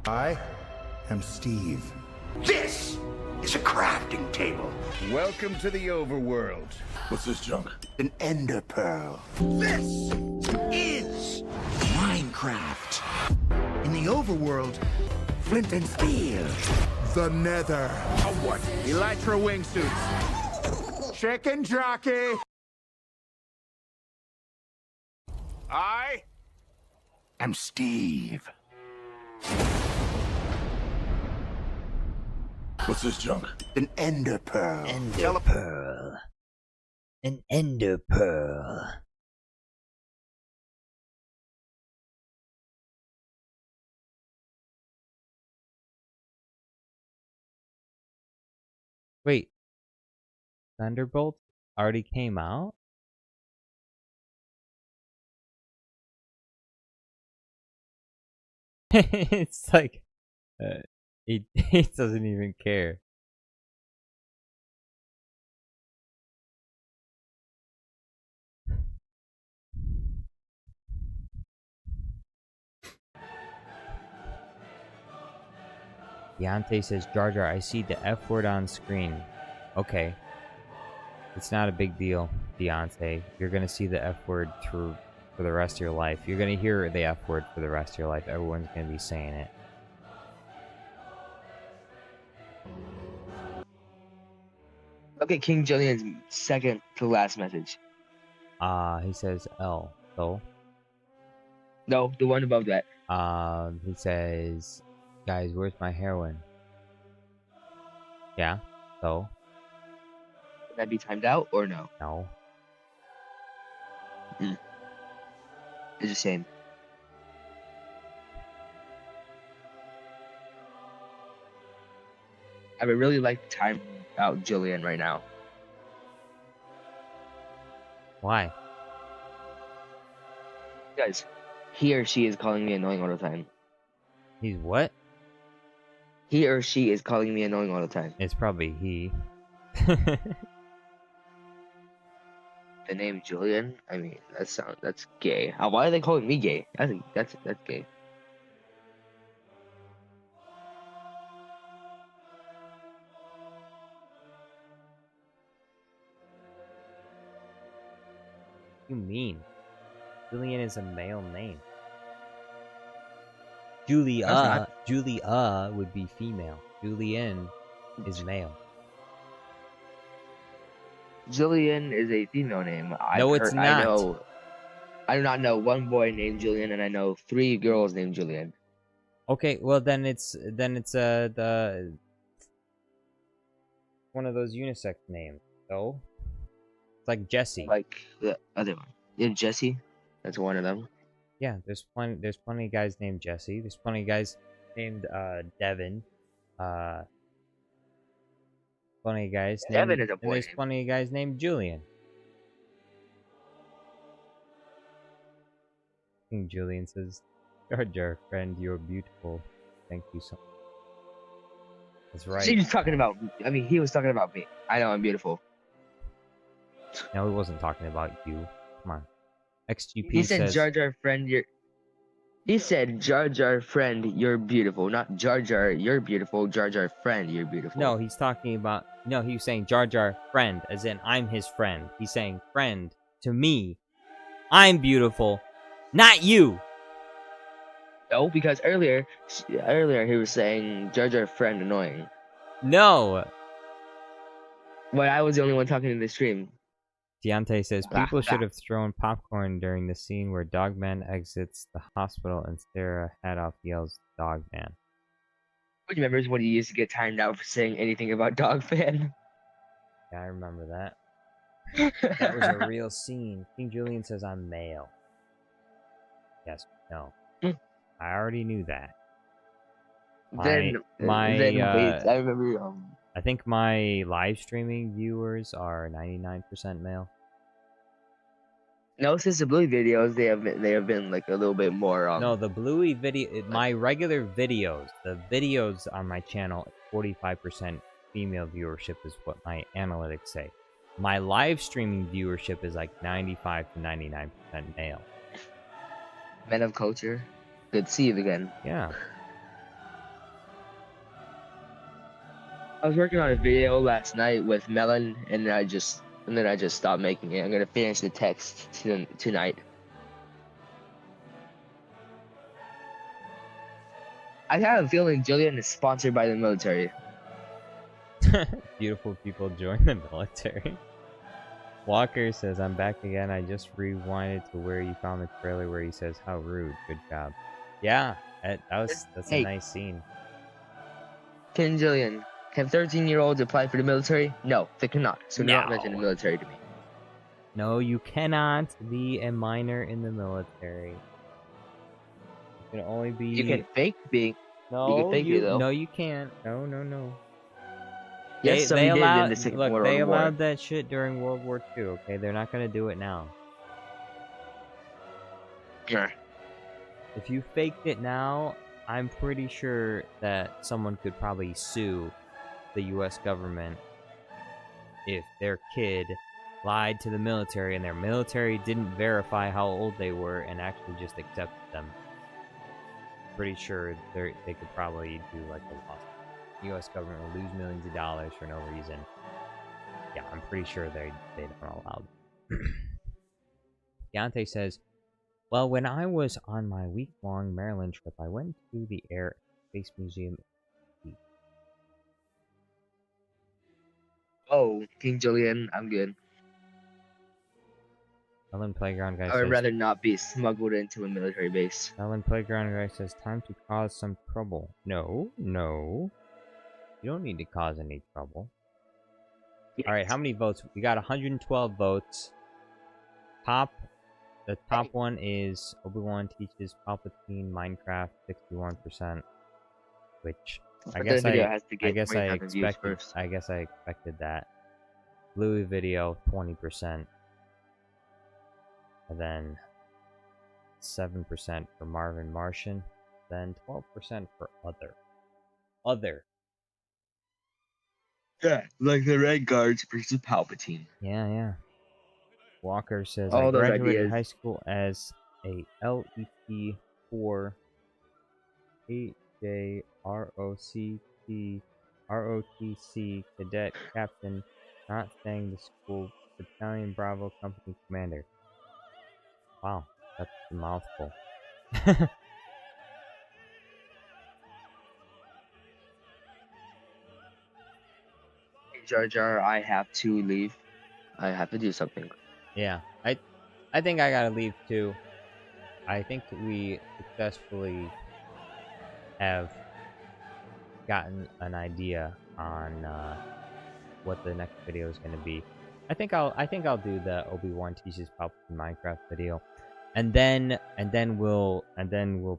[SPEAKER 10] I am Steve.
[SPEAKER 5] This
[SPEAKER 3] is a crafting table.
[SPEAKER 10] Welcome to the overworld.
[SPEAKER 2] What's this junk?
[SPEAKER 3] An ender pearl. This is Minecraft. In the overworld, flint and steel.
[SPEAKER 10] The Nether.
[SPEAKER 3] A what?
[SPEAKER 10] Elytra wingsuits. Chicken jockey. I
[SPEAKER 3] am Steve.
[SPEAKER 2] What's this junk?
[SPEAKER 3] An ender pearl.
[SPEAKER 1] Ender pearl. An ender pearl. Wait. Thunderbolt already came out? It's like he doesn't even care. Deontay says, Jar Jar, I see the F word on screen. Okay. It's not a big deal, Deontay. You're gonna see the F word for the rest of your life. You're gonna hear the F word for the rest of your life. Everyone's gonna be saying it.
[SPEAKER 8] Look at King Julian's second to last message.
[SPEAKER 1] He says L. So?
[SPEAKER 8] No, the one above that.
[SPEAKER 1] He says, guys, where's my heroin? Yeah, so?
[SPEAKER 8] Would that be timed out or no?
[SPEAKER 1] No.
[SPEAKER 8] It's a shame. I would really like to time out Julian right now.
[SPEAKER 1] Why?
[SPEAKER 8] Because he or she is calling me annoying all the time.
[SPEAKER 1] He's what?
[SPEAKER 8] He or she is calling me annoying all the time.
[SPEAKER 1] It's probably he.
[SPEAKER 8] The name Julian? I mean, that's gay. Why are they calling me gay? I think that's gay.
[SPEAKER 1] What do you mean? Julian is a male name. Julia would be female. Julian is male.
[SPEAKER 8] Julian is a female name.
[SPEAKER 1] No, it's not.
[SPEAKER 8] I do not know one boy named Julian, and I know 3 girls named Julian.
[SPEAKER 1] Okay, well then it's the one of those unisex names. So it's like Jesse.
[SPEAKER 8] Like the other one. Yeah, Jesse. That's one of them.
[SPEAKER 1] Yeah, there's plenty of guys named Jesse. There's plenty of guys named Devin. Plenty of guys named
[SPEAKER 8] Devin is a boy
[SPEAKER 1] and there's
[SPEAKER 8] name.
[SPEAKER 1] plenty of guys named Julian. King Julian says, Jar Jar, friend, you're beautiful. Thank you so much. That's right.
[SPEAKER 8] She was talking about me. I mean, he was talking about me. I know I'm beautiful.
[SPEAKER 1] No, he wasn't talking about you. Come on. XGP
[SPEAKER 8] He said,
[SPEAKER 1] says,
[SPEAKER 8] Jar Jar, friend, you're... He said, Jar Jar, friend, you're beautiful. Not Jar Jar, you're beautiful. Jar Jar, friend, you're beautiful.
[SPEAKER 1] No, he's talking about... No, he was saying Jar Jar, friend, as in I'm his friend. He's saying friend to me. I'm beautiful, not you.
[SPEAKER 8] No, because earlier he was saying Jar Jar, friend, annoying.
[SPEAKER 1] No.
[SPEAKER 8] But I was the only one talking in the stream.
[SPEAKER 1] Deontay says, people should have thrown popcorn during the scene where Dogman exits the hospital and Sarah Hadoff yells, Dogman.
[SPEAKER 8] Who remembers when he used to get timed out for saying anything about Dogman?
[SPEAKER 1] Yeah, I remember that. That was a real scene. King Julian says I'm male. Yes, no. I already knew that.
[SPEAKER 8] Then wait, I remember
[SPEAKER 1] I think my live streaming viewers are 99% male.
[SPEAKER 8] No, since the Bluey videos, they have been like a little bit more.
[SPEAKER 1] No, the Bluey video, my regular videos, the videos on my channel, 45% female viewership is what my analytics say. My live streaming viewership is like 95 to 99% male.
[SPEAKER 8] Men of culture. Good to see you again.
[SPEAKER 1] Yeah.
[SPEAKER 8] I was working on a video last night with Melon, and then I just stopped making it. I'm gonna finish the text tonight. I have a feeling Jillian is sponsored by the military.
[SPEAKER 1] Beautiful people join the military. Walker says, I'm back again. I just rewinded to where you found the trailer where he says, how rude. Good job. Yeah, that's
[SPEAKER 8] Hey.
[SPEAKER 1] a nice scene.
[SPEAKER 8] Can 13-year-olds apply for the military? No, they cannot. So do not mention the military to me.
[SPEAKER 1] No, you cannot be a minor in the military. You can only be...
[SPEAKER 8] You can fake being...
[SPEAKER 1] No,
[SPEAKER 8] you can fake it, though.
[SPEAKER 1] No, you can't. No.
[SPEAKER 8] Yes, somebody did in the Second World War.
[SPEAKER 1] They allowed that shit during World War II, okay? They're not gonna do it now.
[SPEAKER 8] Sure.
[SPEAKER 1] If you faked it now, I'm pretty sure that someone could probably sue the US government if their kid lied to the military and their military didn't verify how old they were and actually just accepted them. Pretty sure they could probably do like a lawsuit. US government will lose millions of dollars for no reason. Yeah, I'm pretty sure they don't allow. Deontay says, well, when I was on my week-long Maryland trip, I went to the Air Space Museum.
[SPEAKER 8] Oh, King Julian, I'm good.
[SPEAKER 1] Ellen Playground guy
[SPEAKER 8] I
[SPEAKER 1] says,
[SPEAKER 8] would rather not be smuggled into a military base.
[SPEAKER 1] Ellen Playground guy says, time to cause some trouble. No. You don't need to cause any trouble.
[SPEAKER 8] Yes.
[SPEAKER 1] Alright, how many votes? We got 112 votes. The top one is Obi-Wan teaches Palpatine Minecraft 61%. Which I guess I expected that. Bluey video 20%. And then 7% for Marvin Martian. Then 12% for other.
[SPEAKER 8] Yeah, like the Red Guards versus Palpatine.
[SPEAKER 1] Yeah. Walker says,
[SPEAKER 8] All
[SPEAKER 1] I
[SPEAKER 8] those
[SPEAKER 1] graduated
[SPEAKER 8] ideas.
[SPEAKER 1] high school as a LET 4 8J ROTC cadet captain, not saying the school, Battalion Bravo Company commander. Wow, that's a mouthful.
[SPEAKER 8] Jar Jar, I have to leave. I have to do something.
[SPEAKER 1] Yeah, I think I gotta leave too. I think we successfully have gotten an idea on what the next video is going to be. I think I'll do the Obi-Wan teaches Palpatine Minecraft video, and then we'll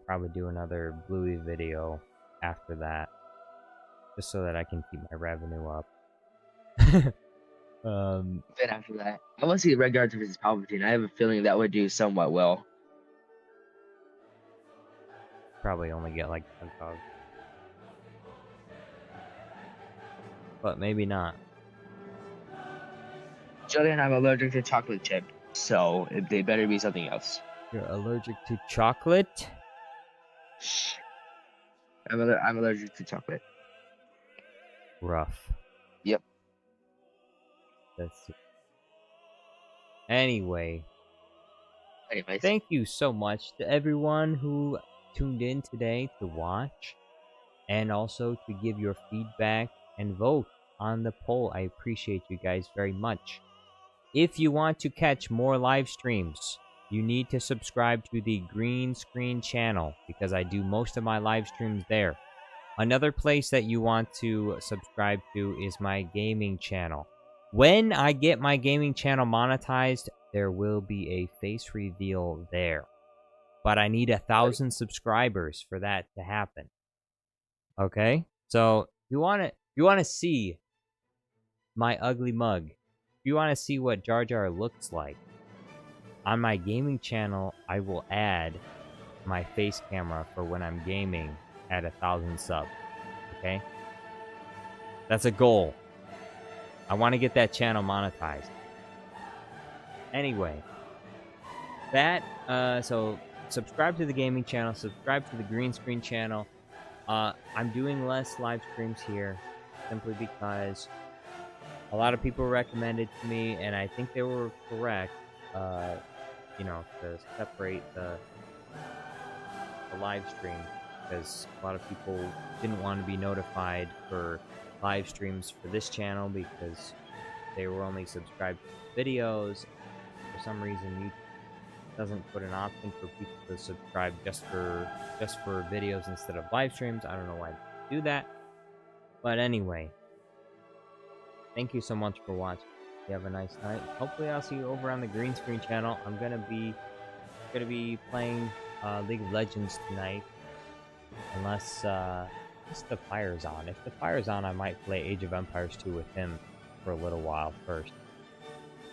[SPEAKER 1] probably do another Bluey video after that, just so that I can keep my revenue up.
[SPEAKER 8] Then after that, I want to see Red Guards versus Palpatine. I have a feeling that would do somewhat well.
[SPEAKER 1] Probably only get like 10 dogs. But maybe not.
[SPEAKER 8] Julian, I'm allergic to chocolate chip, so they better be something else.
[SPEAKER 1] You're allergic to chocolate?
[SPEAKER 8] Shh. I'm allergic to chocolate.
[SPEAKER 1] Rough.
[SPEAKER 8] Yep.
[SPEAKER 1] Anyways, thank you so much to everyone who tuned in today to watch, and also to give your feedback and vote on the poll. I appreciate you guys very much. If you want to catch more live streams, you need to subscribe to the Green Screen channel, because I do most of my live streams there. Another place that you want to subscribe to is my gaming channel. When I get my gaming channel monetized, there will be a face reveal there. But I need 1,000 subscribers for that to happen. Okay? So, if you want to see my ugly mug, if you want to see what Jar Jar looks like, on my gaming channel, I will add my face camera for when I'm gaming at 1,000 subs. Okay? That's a goal. I want to get that channel monetized. Anyway, so subscribe to the gaming channel, subscribe to the Green Screen channel. I'm doing less live streams here. simply because a lot of people recommended to me, and I think they were correct, you know, to separate the live stream, because a lot of people didn't want to be notified for live streams for this channel because they were only subscribed to videos. For some reason, YouTube doesn't put an option for people to subscribe just for videos instead of live streams. I don't know why they do that, but anyway, thank you so much for watching. You have a nice night. Hopefully, I'll see you over on the green screen channel. I'm gonna be playing League of Legends tonight, unless the fire's on. If the fire's on, I might play Age of Empires 2 with him for a little while first.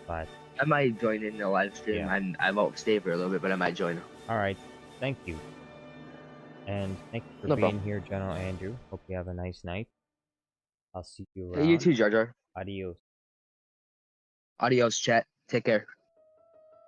[SPEAKER 1] But
[SPEAKER 8] I might join in the live stream.
[SPEAKER 1] Yeah.
[SPEAKER 8] I won't stay for a little bit, but I might join.
[SPEAKER 1] All right, thank you, and thank you for
[SPEAKER 8] No
[SPEAKER 1] being
[SPEAKER 8] problem.
[SPEAKER 1] here, General Andrew. Hope you have a nice night. I'll see you around.
[SPEAKER 8] You too, Jar Jar.
[SPEAKER 1] Adios.
[SPEAKER 8] Adios, chat. Take care.